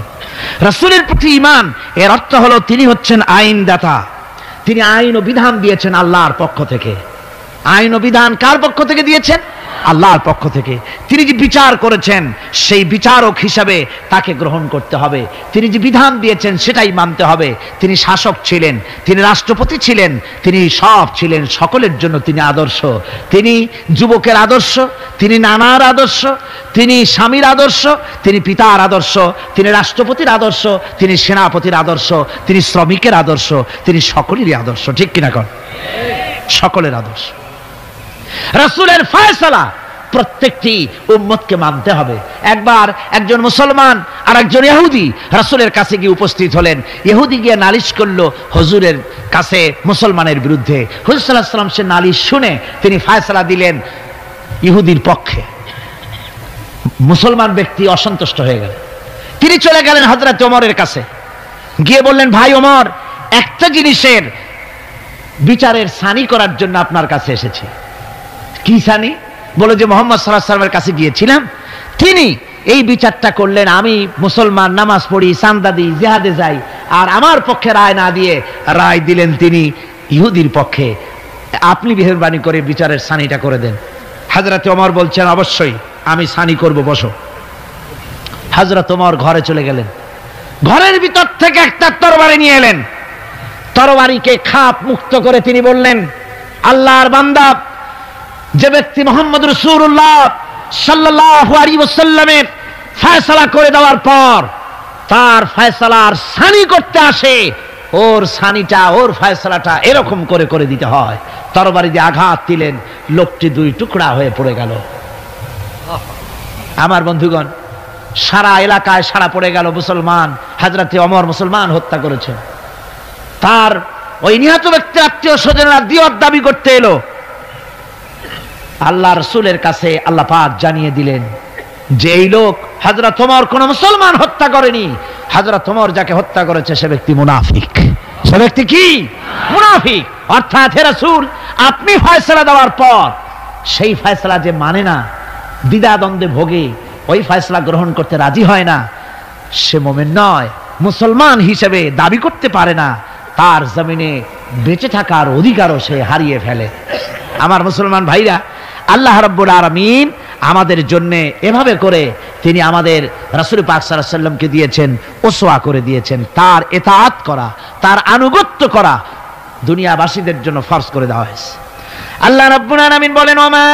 রাসূলের প্রতি ঈমান এর অর্থ হলো তিনি হচ্ছেন আইনদাতা। তিনি আইন ও বিধান দিয়েছেন আল্লাহর পক্ষ থেকে। আইন ও বিধান কার পক্ষ থেকে দিয়েছেন? আল্লাহর পক্ষ থেকে। তিনি যে বিচার করেছেন সেই বিচারক হিসাবে তাকে গ্রহণ করতে হবে। তিনি যে বিধান দিয়েছেন সেটাই মানতে হবে। তিনি শাসক ছিলেন, তিনি রাষ্ট্রপতি ছিলেন, তিনি সব ছিলেন, সকলের জন্য তিনি আদর্শ। তিনি যুবকের আদর্শ, তিনি নানার আদর্শ, তিনি স্বামীর আদর্শ, তিনি পিতার আদর্শ, তিনি রাষ্ট্রপতির আদর্শ, তিনি সেনাপতির আদর্শ, তিনি শ্রমিকের আদর্শ, তিনি সকলেরই আদর্শ। ঠিক কিনা কন? সকলের আদর্শ। রাসূলের ফয়সালা প্রত্যেকটি উম্মতকে মানতে হবে। একবার একজন মুসলমান আর একজন ইহুদি রাসূলের কাছে গিয়ে উপস্থিত হলেন। ইহুদি গিয়ে নালিশ করলো হুজুরের কাছে মুসলমানের বিরুদ্ধে। হুজুর সাল্লাল্লাহু আলাইহি ওয়াসাল্লাম সে নালিশ শুনে তিনি ফয়সালা দিলেন ইহুদির পক্ষে। মুসলমান ব্যক্তি অসন্তুষ্ট হয়ে গেল। তিনি চলে গেলেন হযরত ওমরের কাছে, গিয়ে বললেন, ভাই ওমর, একটা জিনিসের বিচারের সানি করার জন্য আপনার কাছে এসেছি। কি সানি? বলে যে মুহাম্মদ সাল্লাল্লাহু আলাইহি ওয়াসাল্লামের কাছে গিয়েছিলাম, তিনি এই বিচারটা করলেন, আমি মুসলমান, নামাজ পড়ি, চাঁদা দিই, জিহাদে যাই, আর আমার পক্ষে রায় না দিয়ে রায় দিলেন তিনি ইহুদির পক্ষে। আপনি মেহেরবানি করে বিচারের সানিটা করে দেন। হযরত ওমর বলছেন, অবশ্যই আমি সানি করব, বসো। হযরত ওমর ঘরে চলে গেলেন। ঘরের ভিতর থেকে একটা তরবারি নিয়ে এলেন। তরবারিকে খাপ মুক্ত করে তিনি বললেন, আল্লাহর বান্দা, যে ব্যক্তি মুহাম্মদ রাসূলুল্লাহ সাল্লাল্লাহু আলাইহি ওয়াসাল্লামের ফয়সালা করে দেওয়ার পর তার ফয়সালার সানি করতে আসে, ওর সানিটা, ওর ফয়সালাটা এরকম করে করে দিতে হয়। তরবারি দিয়ে আঘাত দিলেন, লোকটি দুই টুকরা হয়ে পড়ে গেল। আমার বন্ধুগণ, সারা এলাকায় সারা পড়ে গেল, মুসলমান, হযরতে ওমর মুসলমান হত্যা করেছেন। তার ওই নিহত ব্যক্তির আত্মীয় স্বজনরা দিয়ত দাবি করতে এলো। আল্লাহ রাসূলের কাছে আল্লাহ পাক জানিয়ে দিলেন যে এই লোক হযরত ওমর কোন মুসলমান হত্যা করেনি, হযরত ওমর যাকে হত্যা করেছে সে ব্যক্তি মুনাফিক। সে ব্যক্তি কি? মুনাফিক। অর্থাৎ হে রাসূল, আপনি ফয়সালা দেওয়ার পর সেই ফয়সালা যে মানে না, দ্বিধাদ্বন্দ্বে ভোগে, ওই ফয়সালা গ্রহণ করতে রাজি হয় না, সে মুমিন নয়, মুসলমান হিসেবে দাবি করতে পারে না, তার জমিনে বেঁচে থাকার অধিকারও সে হারিয়ে ফেলে। আমার মুসলমান ভাইরা, আল্লাহ রাব্বুল আলামিন আমাদের জন্য এভাবে করে তিনি আমাদের রাসূল পাক সাল্লাল্লাহু আলাইহি ওয়াসাল্লামকে দিয়েছেন, ওসওয়া করে দিয়েছেন। তার ইতাআত করা, তার আনুগত্য করা দুনিয়াবাসীদের জন্য ফরজ করে দেওয়া হয়েছে। আল্লাহ রাব্বুল আলামিন বলেন, ওমা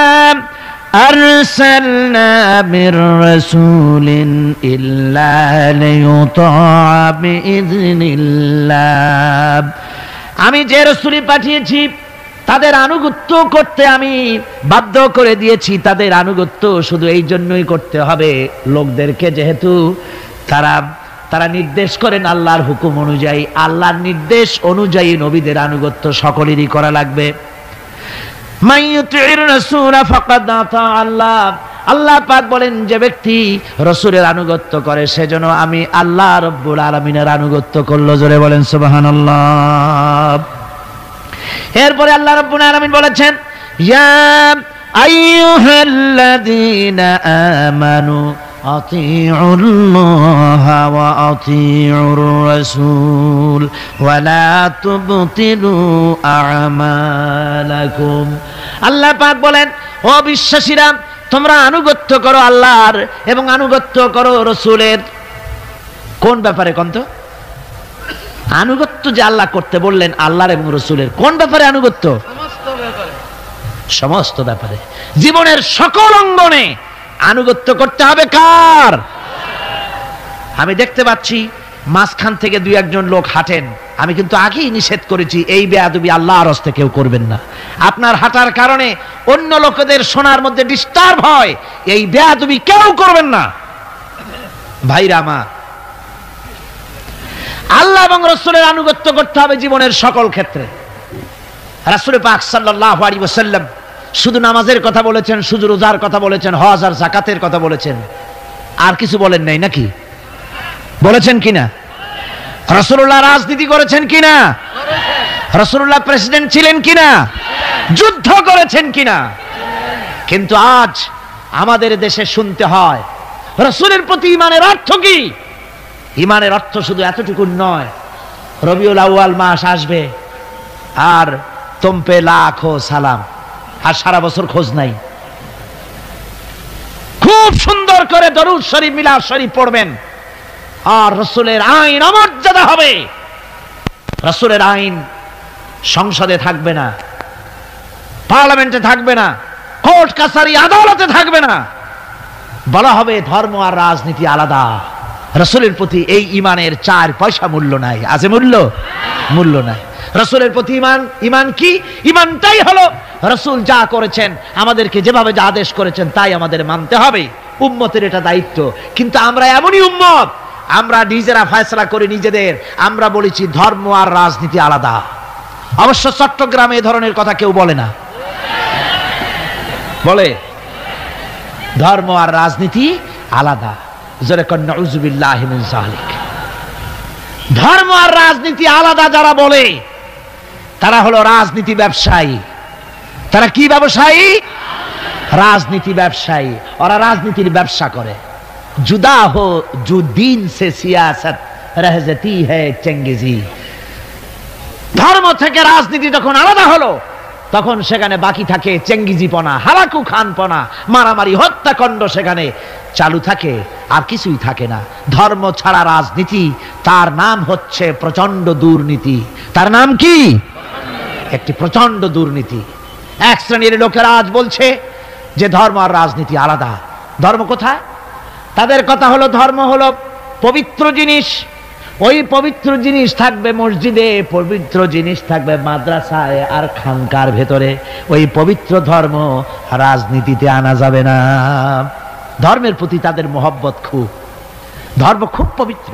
আরসালনা মির রাসূলিন ইল্লা লিয়ুতা'a বিইذনিল্লাহ। আমি যে রাসূল পাঠিয়েছি তাদের আনুগত্য করতে আমি বাধ্য করে দিয়েছি। তাদের আনুগত্য শুধু এই জন্যই করতে হবে লোকদেরকে, যেহেতু তারা নির্দেশ করেন আল্লাহর হুকুম অনুযায়ী। আল্লাহর নির্দেশ অনুযায়ী নবীদের আনুগত্য সকলেরই করা লাগবে। মাইয়ুতির রাসূলা ফাকাদ আতা আল্লাহ। আল্লাহ পাক বলেন, যে ব্যক্তি রাসূলের আনুগত্য করে সেজন্য আমি আল্লাহ রাব্বুল আলামিনের আনুগত্য করলো। জোরে বলেন সুবহানাল্লাহ। এরপরে আল্লাহ রাব্বুল আলামিন বলেছেন, ইয়া আইয়ুহাল্লাযীনা আমানু আতিউল্লাহা ওয়া আতিউর রাসূল ওয়া লা তুবতিলু আমালাকুম। আল্লাহ পাক বলেন, ও বিশ্বাসীরা, তোমরা আনুগত্য করো আল্লাহর এবং আনুগত্য করো রাসূলের। কোন ব্যাপারে কোন তো? আনুগত্য যে আল্লাহ করতে বললেন আল্লাহর এবং রাসূলের, কোন ব্যাপারে আনুগত্য? সমস্ত ব্যাপারে, জীবনের সকল অঙ্গনে আনুগত্য করতে হবে। কার? আমি দেখতে পাচ্ছি মাঝখান থেকে দুই একজন লোক হাঁটেন, আমি কিন্তু আগেই নিষেধ করেছি এই বেয়াদবি আল্লাহর হস্তে কেউ করবেন না। আপনার হাঁটার কারণে অন্য লোকদের শোনার মধ্যে ডিস্টার্ব হয়, এই বেয়াদবি কেউ করবেন না। ভাইরা আমার, আল্লাহ এবং রাসূলের আনুগত্য করতে হবে জীবনের সকল ক্ষেত্রে। রাসূল পাক সাল্লাল্লাহু আলাইহি ওয়াসাল্লাম শুধু নামাজের কথা বলেছেন, শুধু রোজার কথা বলেছেন, হজ আর যাকাতের কথা বলেছেন, আর কিছু বলেন নাই নাকি? বলেছেন কিনা? রাসূলুল্লাহ রাজনীতি করেছেন কিনা? রাসূলুল্লাহ প্রেসিডেন্ট ছিলেন কিনা? যুদ্ধ করেছেন কিনা? কিন্তু আজ আমাদের দেশে শুনতে হয় রাসূলের প্রতি ঈমানের অর্থ কি? ঈমানের অর্থ শুধু এতটুকু নয়, রবিউল আউয়াল মাস আসবে আর তোমপে লাখো সালাম, আর সারা বছর খোঁজ নাই। খুব সুন্দর করে দরুদ শরীফ, মিলাদ শরীফ পড়বেন, আর রাসূলের আইন অমর্যাদা হবে। রাসূলের আইন সংসদে থাকবে না, পার্লামেন্টে থাকবে না, কোর্ট কাছারি আদালতে থাকবে না। বলা হবে ধর্ম আর রাজনীতি আলাদা। রাসূলের প্রতি এই ঈমানের 4 পয়সা মূল্য নাই। আছে মূল্য? মূল্য নাই। রাসূলের প্রতি ঈমান। ঈমান কি? ঈমানটাই হলো রাসূল যা করেছেন, আমাদেরকে যেভাবে যা আদেশ করেছেন তাই আমাদের মানতে হবে। উম্মতের এটা দায়িত্ব। কিন্তু আমরা এমনই উম্মত, আমরা নিজেরা ফয়সালা করি নিজেদের। আমরা বলেছি ধর্ম আর রাজনীতি আলাদা। অবশ্য চট্টগ্রামে এই ধরনের কথা কেউ বলে না, বলে ধর্ম আর রাজনীতি আলাদা। জোরে কন নাউযুবিল্লাহি মিন যালিক। ধর্ম আর রাজনীতি আলাদা যারা বলে, তারা হলো রাজনীতি ব্যবসায়ী। তারা কি ব্যবসায়ী? রাজনীতি ব্যবসায়ী। ওরা রাজনীতির ব্যবসা করে। जुदा हो जो दीन से सियासत रह जाती है चंगेजी। ধর্ম থেকে রাজনীতি যখন আলাদা হলো, তখন সেখানে বাকি থাকে চেঙ্গিজিপনা, হালাকু খানপনা, মারামারি, হত্যাকাণ্ড সেখানে চালু থাকে, আর কিছুই থাকে না। ধর্ম ছাড়া রাজনীতি, তার নাম হচ্ছে প্রচন্ড দুর্নীতি। তার নাম কি? একটি প্রচন্ড দুর্নীতি। এক শ্রেণীর লোকেরা আজ বলছে যে ধর্ম আর রাজনীতি আলাদা। ধর্ম কোথায়? তাদের কথা হলো ধর্ম হলো পবিত্র জিনিস। ওই পবিত্র জিনিস থাকবে মসজিদে, পবিত্র জিনিস থাকবে মাদ্রাসায় আর খানকার ভেতরে। ওই পবিত্র ধর্ম রাজনীতিতে আনা যাবে না। ধর্মের প্রতি তাদের মহব্বত খুব। ধর্ম খুব পবিত্র।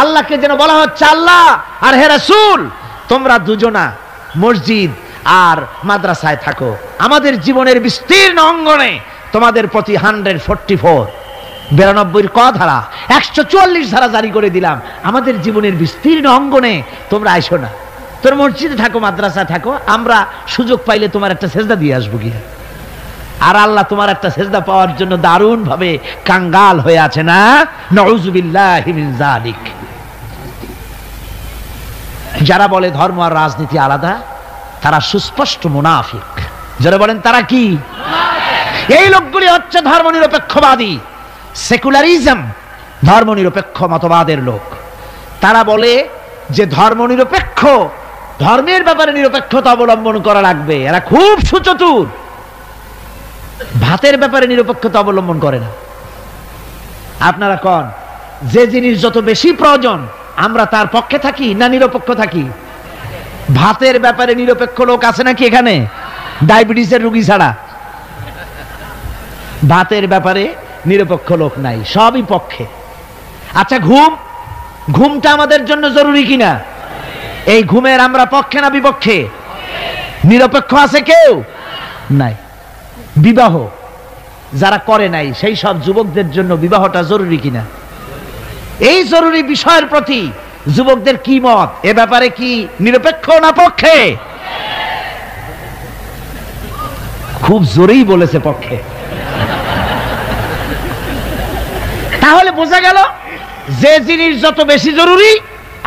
আল্লাহকে যেন বলা হচ্ছে, আল্লাহ আর হে রাসূল, তোমরা দুজনা মসজিদ আর মাদ্রাসায় থাকো, আমাদের জীবনের বিস্তীর্ণ অঙ্গনে তোমাদের প্রতি 144 92 ক ধারা 144 ধারা জারি করে দিলাম। আমাদের জীবনের বিস্তীর্ণ অঙ্গনে তোমরা আইসো না, তোর মসজিদে থাকো, মাদ্রাসা থাকো, আমরা সুযোগ পাইলে তোমার একটা সেজদা দিয়ে আসবো গিয়া। আর আল্লাহ তোমার একটা সেজদা পাওয়ার জন্য দারুণ ভাবে কাঙ্গাল হয়ে আছে না? নাউযুবিল্লাহি মিন যালিক। যারা বলে ধর্ম আর রাজনীতি আলাদা, তারা সুস্পষ্ট মুনাফিক। যারা বলেন তারা কি? এই লোকগুলি হচ্ছে ধর্ম নিরপেক্ষবাদী, সেকুলারিজম, ধর্ম নিরপেক্ষ মতবাদের লোক। তারা বলে যে ধর্ম নিরপেক্ষ, ধর্মের ব্যাপারে নিরপেক্ষতা অবলম্বন করা লাগবে। এরা খুব সুচতুর। ভাতের ব্যাপারে নিরপেক্ষতা অবলম্বন করে না। আপনারা কোন যে জিনিস যত বেশি প্রয়োজন আমরা তার পক্ষে থাকি না নিরপেক্ষ থাকি? ভাতের ব্যাপারে নিরপেক্ষ লোক আছে নাকি এখানে? ডায়াবেটিসের রোগী ছাড়া ভাতের ব্যাপারে নিরপেক্ষ লোক নাই, সবই পক্ষে। আচ্ছা, ঘুমটা আমাদের জন্য জরুরি কিনা? এই ঘুমের আমরা পক্ষে না বিপক্ষে? নিরপেক্ষ আছে কেউ নাই। বিবাহ যারা করে নাই সেই সব যুবকদের জন্য বিবাহটা জরুরি কিনা? এই জরুরি বিষয়ের প্রতি যুবকদের কি মত? এ ব্যাপারে কি নিরপেক্ষ না পক্ষে? খুব জোরেই বলেছে পক্ষে। তাহলে বোঝা গেল যে জিনিস যত বেশি জরুরি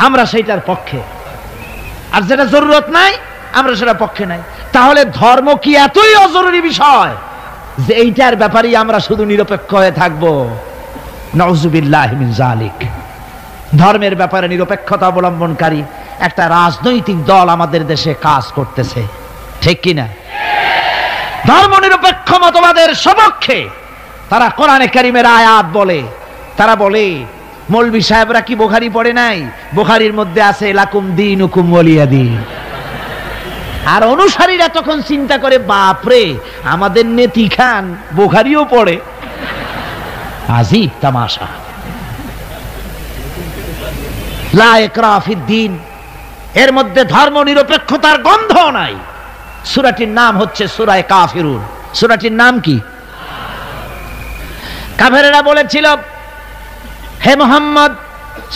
আমরা সেইটার পক্ষে, আর যেটা জরুরত নাই আমরা সেটা পক্ষে নাই। তাহলে ধর্ম কি এতই অজরুরি বিষয় যে এইটার ব্যাপারেই আমরা শুধু নিরপেক্ষ হয়ে থাকবো? নাউযুবিল্লাহি মিন যালিক। ধর্মের ব্যাপারে নিরপেক্ষতা অবলম্বনকারী একটা রাজনৈতিক দল আমাদের দেশে কাজ করতেছে, ঠিক কিনা? ধর্ম নিরপেক্ষ মতবাদের সপক্ষে তারা কোরআনে কারীমের আয়াত বলে। তারা বলে মৌলভী সাহেবরা কি বুখারী পড়ে নাই? বুখারীর মধ্যে আছে লাকুম দীনুকুম ওয়ালিয়া দীন। আর অনুসারীরা তখন চিন্তা করে, বাপরে, আমাদের নেতি খান বুখারীও পড়ে, আজীব তামাশা। লা ইকরাহা ফিদ্দীন, এর মধ্যে ধর্ম নিরপেক্ষতার গন্ধ নাই। সূরাটির নাম হচ্ছে সূরা কাফিরুন। সূরাটির নাম কি? কাফেরেরা বলেছিল, হে মুহাম্মদ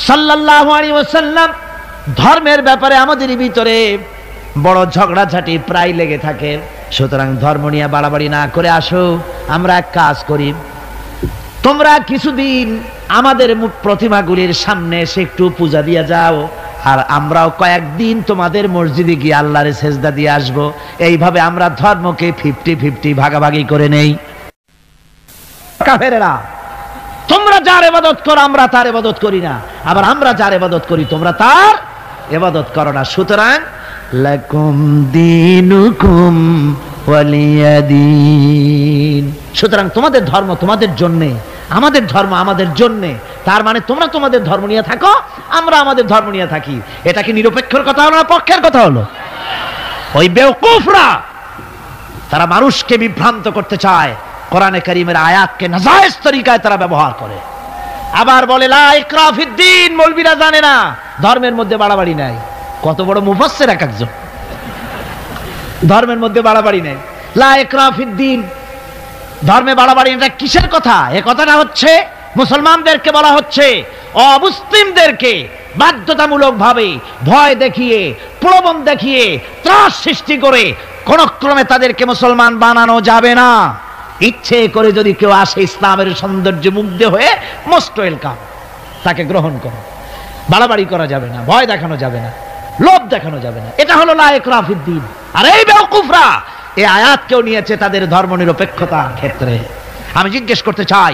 সাল্লাল্লাহু আলাইহি ওয়াসাল্লাম, ধর্মের ব্যাপারে আমাদের ভিতরে বড় ঝগড়াঝাটি প্রায় লেগে থাকে, সুতরাং ধর্ম নিয়ে বাড়াবাড়ি না করে আসো, আমরা এক কাজ করি, তোমরা কিছুদিন আমাদের প্রতিমাগুলির সামনে এসে একটু পূজা দিয়ে যাও, আর আমরাও কয়েকদিন তোমাদের মসজিদে গিয়ে আল্লাহর সেজদা দিয়ে আসবো। এইভাবে আমরা ধর্মকে 50-50 ভাগাভাগি করে নেই। কাফেরেরা, তোমরা যার ইবাদত করো আমরা তার ইবাদত করি না, আবার আমরা যার ইবাদত করি তোমরা তার ইবাদত করো না। সুতরাং লাকুম দীনুকুম ওয়ালিয়া দীন, সুতরাং তোমাদের ধর্ম তোমাদের জন্যে, আমাদের ধর্ম আমাদের জন্যে। তার মানে তোমরা তোমাদের ধর্ম নিয়ে থাকো, আমরা আমাদের ধর্ম নিয়ে থাকি। এটা কি নিরপেক্ষর কথা হলো না পক্ষের কথা হলো? ওই বেওকুফরা তারা মানুষকে বিভ্রান্ত করতে চায়, কোরআনে কারীমের আয়াতকে নাজায়েজ তরিকায় তারা ব্যবহার করে। আবার বলে লা ইকরাহা ফিদ্দীন, মৌলবীরা জানে না ধর্মের মধ্যে বাড়াবাড়ি নাই। কত বড় মুফাসসির এক একজন, ধর্মের মধ্যে বাড়াবাড়ি নেই। লা ইকরাহা ফিদ্দীন, ধর্মে বাড়াবাড়ি, এটা কিসের কথা? এই কথাটা হচ্ছে মুসলমানদেরকে বলা হচ্ছে অমুসলিমদেরকে বাধ্যতামূলক ভাবে ভয় দেখিয়ে, প্রলোভন দেখিয়ে, ত্রাস সৃষ্টি করে কোন ক্রমে তাদেরকে মুসলমান বানানো যাবে না। ইচ্ছে করে যদি কেউ আসে ইসলামের সৌন্দর্যে মুগ্ধ হয়ে, মোস্ট ওয়েলকাম, তাকে গ্রহণ করো। বাড়াবাড়ি করা যাবে না, ভয় দেখানো যাবে না, লোভ দেখানো যাবে না। এটা হলো লা ইকরাহা ফিদ্দীন। আর এই বেওকুফরা এই আয়াতকেও নিয়েছে তাদের ধর্মনিরপেক্ষতার ক্ষেত্রে। আমি জিজ্ঞেস করতে চাই,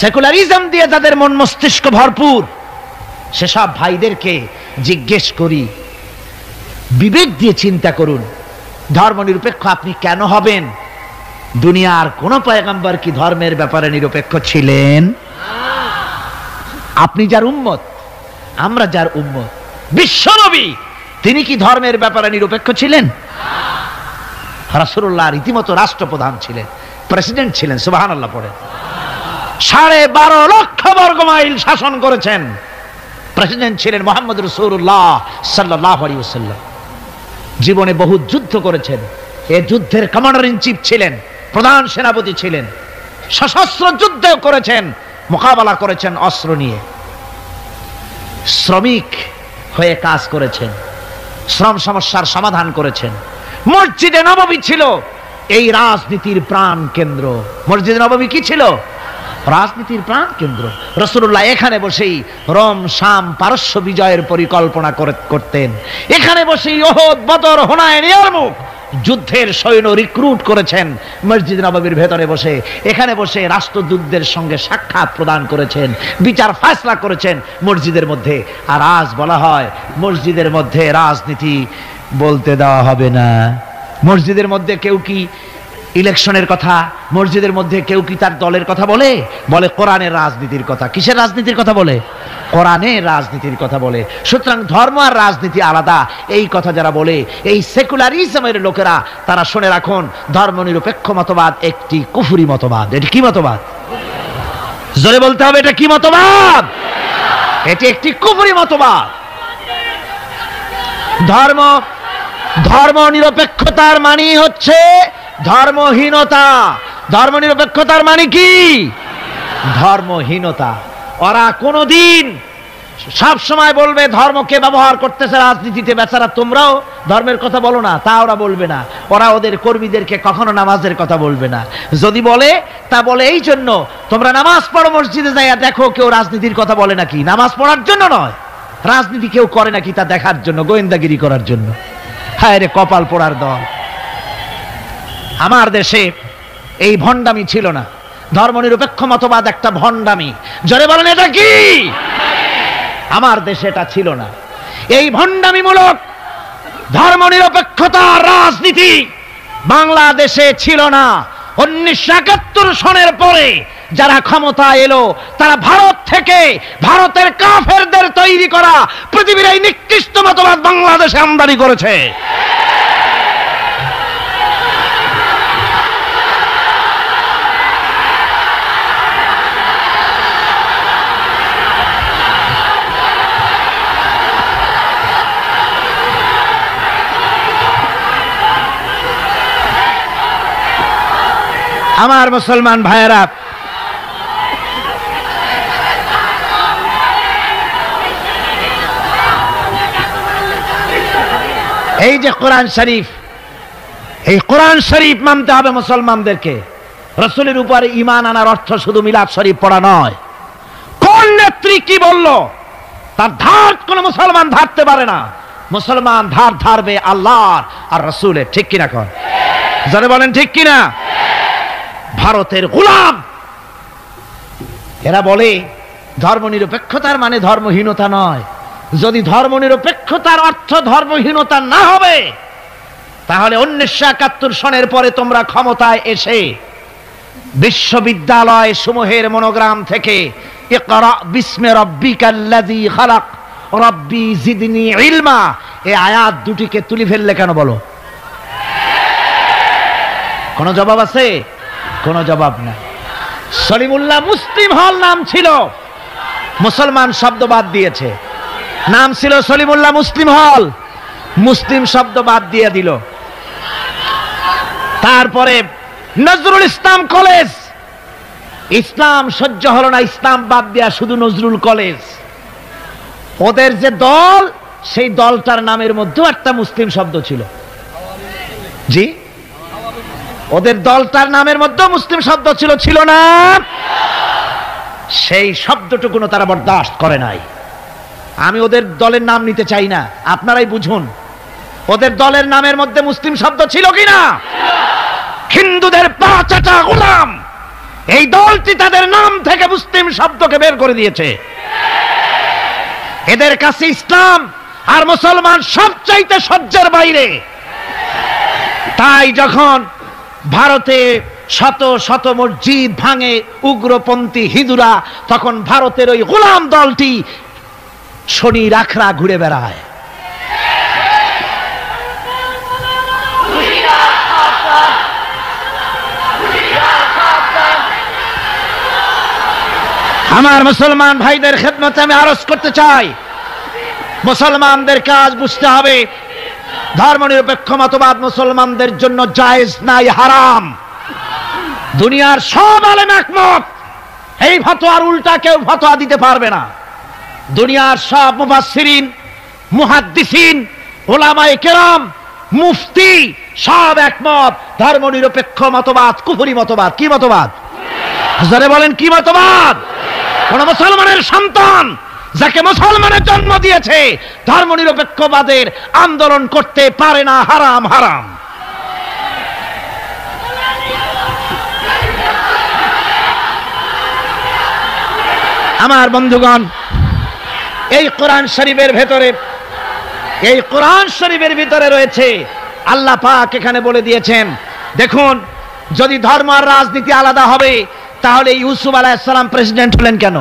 সেকুলারিজম দিয়ে যাদের মন মস্তিষ্ক ভরপুর, সেসব ভাইদেরকে জিজ্ঞেস করি, বিবেক দিয়ে চিন্তা করুন, ধর্মনিরপেক্ষ আপনি কেন হবেন? দুনিয়ার কোন পয়গম্বর কি ধর্মের ব্যাপারে নিরপেক্ষ ছিলেন? আপনি যার উম্মত, আমরা যার উম্মত, বিশ্বনবী তিনি কি ধর্মের ব্যাপারে নিরপেক্ষ ছিলেন? রাসূলুল্লাহ রীতিমতো রাষ্ট্রপ্রধান ছিলেন, প্রেসিডেন্ট ছিলেন। সুবহানাল্লাহ পড়েন। 12.5 লক্ষ বর্গ মাইল শাসন করেছেন, প্রেসিডেন্ট ছিলেন মুহাম্মদ রাসূলুল্লাহ সাল্লাল্লাহু আলাইহি ওয়াসাল্লাম। জীবনে বহু যুদ্ধ করেছেন, এই যুদ্ধের কমান্ডার ইন চিফ ছিলেন, প্রধান সেনাপতি ছিলেন, সশস্ত্র যুদ্ধ করেছেন, মোকাবেলা করেছেন অস্ত্র নিয়ে। শ্রমিক হয়ে কাজ করেছেন, শ্রম সমস্যার সমাধান করেছেন। মসজিদে নববী ছিল এই রাজনীতির প্রাণ কেন্দ্র। মসজিদে নববী কি ছিল? রাজনীতির প্রাণ কেন্দ্র। রাসূলুল্লাহ এখানে বসেই রোম, শাম, পারস্য বিজয়ের পরিকল্পনা করতেন। এখানে বসেই উহুদ, বদর, হুনাইন, ইয়ারমুক যুদ্ধের সৈন্য রিক্রুট করেছেন মসজিদ নববীর ভেতরে বসে। এখানে বসে রাষ্ট্রদূতদের সঙ্গে সাক্ষাৎ প্রদান করেছেন, বিচার ফয়সালা করেছেন মসজিদের মধ্যে। আর আজ বলা হয় মসজিদের মধ্যে রাজনীতি বলতে দেওয়া হবে না। মসজিদের মধ্যে কেউ কি ইলেকশনের কথা, মসজিদের মধ্যে কেউ কি তার দলের কথা বলে? বলে কোরআনের রাজনীতির কথা। কিসের রাজনীতির কথা বলে? কোরআনের রাজনীতির কথা বলে। সুতরাং ধর্ম আর রাজনীতি আলাদা, এই কথা যারা বলে, এই সেকুলারিজমের লোকেরা, তারা শুনে রাখুন, ধর্মনিরপেক্ষ মতবাদ একটি কুফরি মতবাদ। এটি কি মতবাদ? জোরে বলতে হবে, এটা কি মতবাদ? এটি একটি কুফরি মতবাদ। ধর্ম নিরপেক্ষতার মানে হচ্ছে ধর্মহীনতা। ধর্মনিরপেক্ষতার মানে কি? ধর্মহীনতা। ওরা কোনদিন সব সময় বলবে ধর্মকে ব্যবহার করতেছে রাজনীতিতে। বেচারা তোমরাও ধর্মের কথা বলো না, তা ওরা বলবে না। ওরা ওদের কর্মীদেরকে কখনো নামাজের কথা বলবে না। যদি বলে, তা বলে এই জন্য, তোমরা নামাজ পড়ো মসজিদে যাইয়া দেখো কেউ রাজনীতির কথা বলে নাকি। নামাজ পড়ার জন্য নয়, রাজনীতি কেউ করে নাকি তা দেখার জন্য, গোয়েন্দাগিরি করার জন্য। হায় রে কপাল পোড়ার দল। আমার দেশে এই ভণ্ডামি ছিল না। ধর্মনিরপেক্ষ মতবাদ একটা ভণ্ডামি। জোরে বলেন, এটা কি? আমার দেশে এটা ছিল না। এই ভণ্ডামিমূলক ধর্মনিরপেক্ষতার রাজনীতি বাংলাদেশে ছিল না। 1971 সনের পরে যারা ক্ষমতা এলো, তারা ভারত থেকে, ভারতের কাফেরদের তৈরি করা পৃথিবীর এই নিকৃষ্ট মতবাদ বাংলাদেশে আমদানি করেছে। আমার মুসলমান ভাইয়েরা, এই যে কোরআন শরীফ, এই কোরআন শরীফ মানতে হবে মুসলমানদেরকে। রাসূলের উপরে ঈমান আনার অর্থ শুধু মিলাদ শরীফ পড়া নয়। কোন নেত্রী কি বলল তার ধার কোন মুসলমান ধারতে পারে না। মুসলমান ধার ধারবে আল্লাহর আর রাসূলের। ঠিক কিনা? কর যারা বলেন ঠিক কিনা? ভারতের গোলাম এরা বলে ধর্মনিরপেক্ষতার মানে ধর্মহীনতা নয়। যদি ধর্মনিরপেক্ষতার অর্থ ধর্মহীনতা না হবে, তাহলে 1971 সনের পরে তোমরা ক্ষমতায় এসে বিশ্ববিদ্যালয় সমূহের মনোগ্রাম থেকে ইকরা বিস্মি রাব্বিকাল্লাযী খালাক রব্বি জিদনি ইলমা, এই আয়াত দুটিকে তুলি ফেললে কেন বলো? কোন জবাব আছে? কোন জবাব নাই। সলিমুল্লাহ মুসলিম হল নাম ছিল, মুসলমান শব্দ বাদ দিয়েছে। নাম ছিল সলিমুল্লাহ মুসলিম হল, মুসলিম শব্দ বাদ দিয়ে দিল। তারপরে নজরুল ইসলাম কলেজ, ইসলাম সহ্য হলো না, ইসলাম বাদ দেয়া শুধু নজরুল কলেজ। ওদের যে দল, সেই দলটার নামের মধ্যেও একটা মুসলিম শব্দ ছিল। জি, ওদের দলটার নামের মধ্যেও মুসলিম শব্দ ছিল, ছিল না? সেই শব্দটুকুনো তারা বরদাস্ত করে নাই। আমি ওদের দলের নাম নিতে চাই না, আপনারাই বুঝুন ওদের দলের নামের মধ্যে মুসলিম শব্দ ছিল কিনা। হিন্দুদের পাঁচটা গোলাম, এই দলটি তাদের নাম থেকে মুসলিম শব্দকে বের করে দিয়েছে। এদের কাছে ইসলাম আর মুসলমান সবচাইতে সহ্যের বাইরে। তাই যখন ভারতে শত শত মসজিদ ভাঙে উগ্রপন্থী হিন্দুরা, তখন ভারতের ওই গোলাম দলটি শনি রাখরা ঘুরে বেড়ায়। আমার মুসলমান ভাইদের খেদমতে আমি আরজ করতে চাই, মুসলমানদের কাজ বুঝতে হবে, ধর্মনিরপেক্ষ মতবাদ মুসলমানদের জন্য জায়েজ নাই, হারাম। দুনিয়ার সব আলেম একমত, এই ফতোয়ার উল্টা কেউ ফতোয়া দিতে পারবে না। দুনিয়ার সব মুফাসসিরিন, মুহাদ্দিসিন, উলামায়ে কেরাম, মুফতি সব একমত, ধর্মনিরপেক্ষ মতবাদ কুফরি মতবাদ। কি মতবাদ? জোরে বলেন, কি মতবাদ? কোন মুসলমানের সন্তান যাকে মুসলমানের জন্ম দিয়েছে ধর্মনিরপেক্ষবাদের আন্দোলন করতে পারে না, হারাম, হারাম। আমার বন্ধুগণ, এই কোরআন শরীফের ভেতরে, এই কোরআন শরীফের ভিতরে রয়েছে, আল্লাহ পাক এখানে বলে দিয়েছেন, দেখুন যদি ধর্ম আর রাজনীতি আলাদা হবে তাহলে ইউসুফ আলাইহিস সালাম প্রেসিডেন্ট হলেন কেন?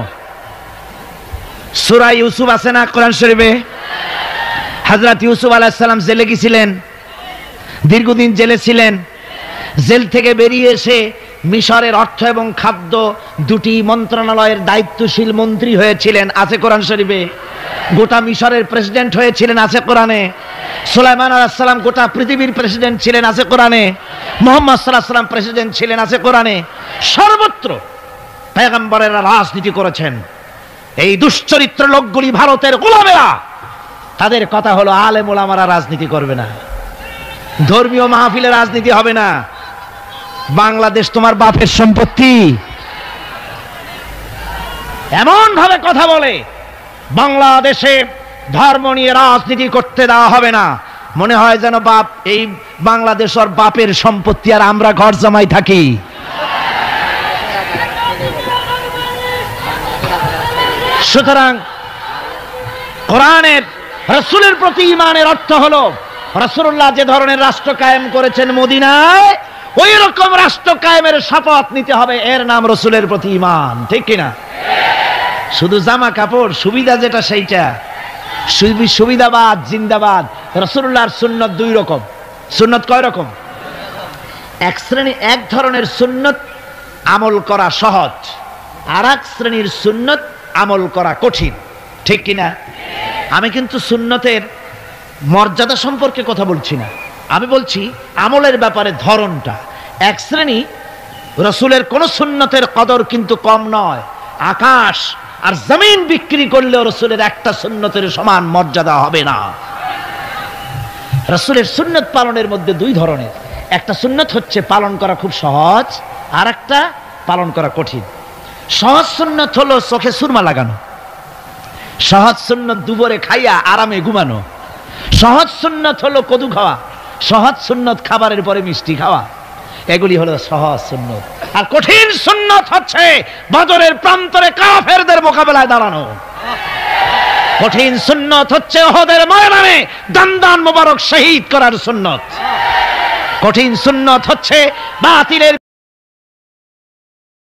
সূরা ইউসুফ আছে না কোরআন শরীফে? হযরত ইউসুফ আলাইহিস সালাম জেলে গিয়েছিলেন, দীর্ঘদিন জেলে ছিলেন। জেল থেকে বেরিয়ে এসে মিশরের অর্থ এবং খাদ্য দুটি মন্ত্রণালয়ের দায়িত্বশীল মন্ত্রী হয়েছিলেন, আছে কোরআন শরীফে। গোটা মিশরের প্রেসিডেন্ট হয়েছিলেন, আছে কোরআনে। সুলাইমান আলাইহিস সালাম গোটা পৃথিবীর প্রেসিডেন্ট ছিলেন, আছে কোরআনে। মুহাম্মদ সাল্লাল্লাহু আলাইহি ওয়াসাল্লাম প্রেসিডেন্ট ছিলেন, আছে কোরআনে। সর্বত্র পয়গম্বরেরা রাজনীতি করেছেন। এই দুশ্চরিত্র লোকগুলি ভারতের গোলামেরা, তাদের কথা হলো আলেম ওলামারা রাজনীতি করবে না, ধর্মীয় মাহফিলে রাজনীতি হবে না। বাংলাদেশ তোমার বাপের সম্পত্তি, এমন ভাবে কথা বলে, বাংলাদেশে ধর্ম নিয়ে রাজনীতি করতে দেওয়া হবে না। মনে হয় যেন বাপ, এই বাংলাদেশ ওর বাপের সম্পত্তি আর আমরা ঘর জামাই থাকি। সুতরাং কোরআনের, রাসূলের প্রতি ঈমানের অর্থ হলো, রাসূলুল্লাহ যে ধরনের রাষ্ট্র কায়েম করেছেন মদিনায়, ওই রকম রাষ্ট্র কায়েমের শপথ নিতে হবে, এর নাম রাসূলের প্রতি ঈমান। ঠিক কিনা? শুধু জামা কাপড় সুবিধা যেটা সেইটা, সুবিধাবাদ জিন্দাবাদ। রাসূলুল্লাহর সুন্নত দুই রকম। সুন্নত কয় রকম? এক ধরনের সুন্নত আমল করা সহজ, আর এক শ্রেণীর সুন্নত আমল করা কঠিন। ঠিক কিনা? আমি কিন্তু সুন্নতের মর্যাদা সম্পর্কে কথা বলছি না, আমি বলছি আমলের ব্যাপারে ধরনটা। এক শ্রেণী রাসূলের কোন সুন্নতের কদর কিন্তু কম নয়, আকাশ আর জমিন বিক্রি করলেও রাসূলের একটা সুন্নতের সমান মর্যাদা হবে না। রাসূলের সুন্নত পালনের মধ্যে দুই ধরনের, একটা সুন্নত হচ্ছে পালন করা খুব সহজ, আর একটা পালন করা কঠিন। সহজ সুন্নত হলো চোখে সুরমা লাগানো, সহজ সুন্নত দুপুরে খাইয়া আরামে ঘুমানো, সহজ সুন্নত হলো কদু খাওয়া, সহজ সুন্নত খাবারের পরে মিষ্টি খাওয়া, এগুলি হলো সহজ সুন্নত। আর কঠিন সুন্নত হচ্ছে বদরের প্রান্তরে কাফেরদের মোকাবেলায় দাঁড়ানো। কঠিন সুন্নত হচ্ছে উহুদের ময়দানে দান মোবারক শহীদ করার সুন্নত। কঠিন সুন্নত হচ্ছে বাতিলের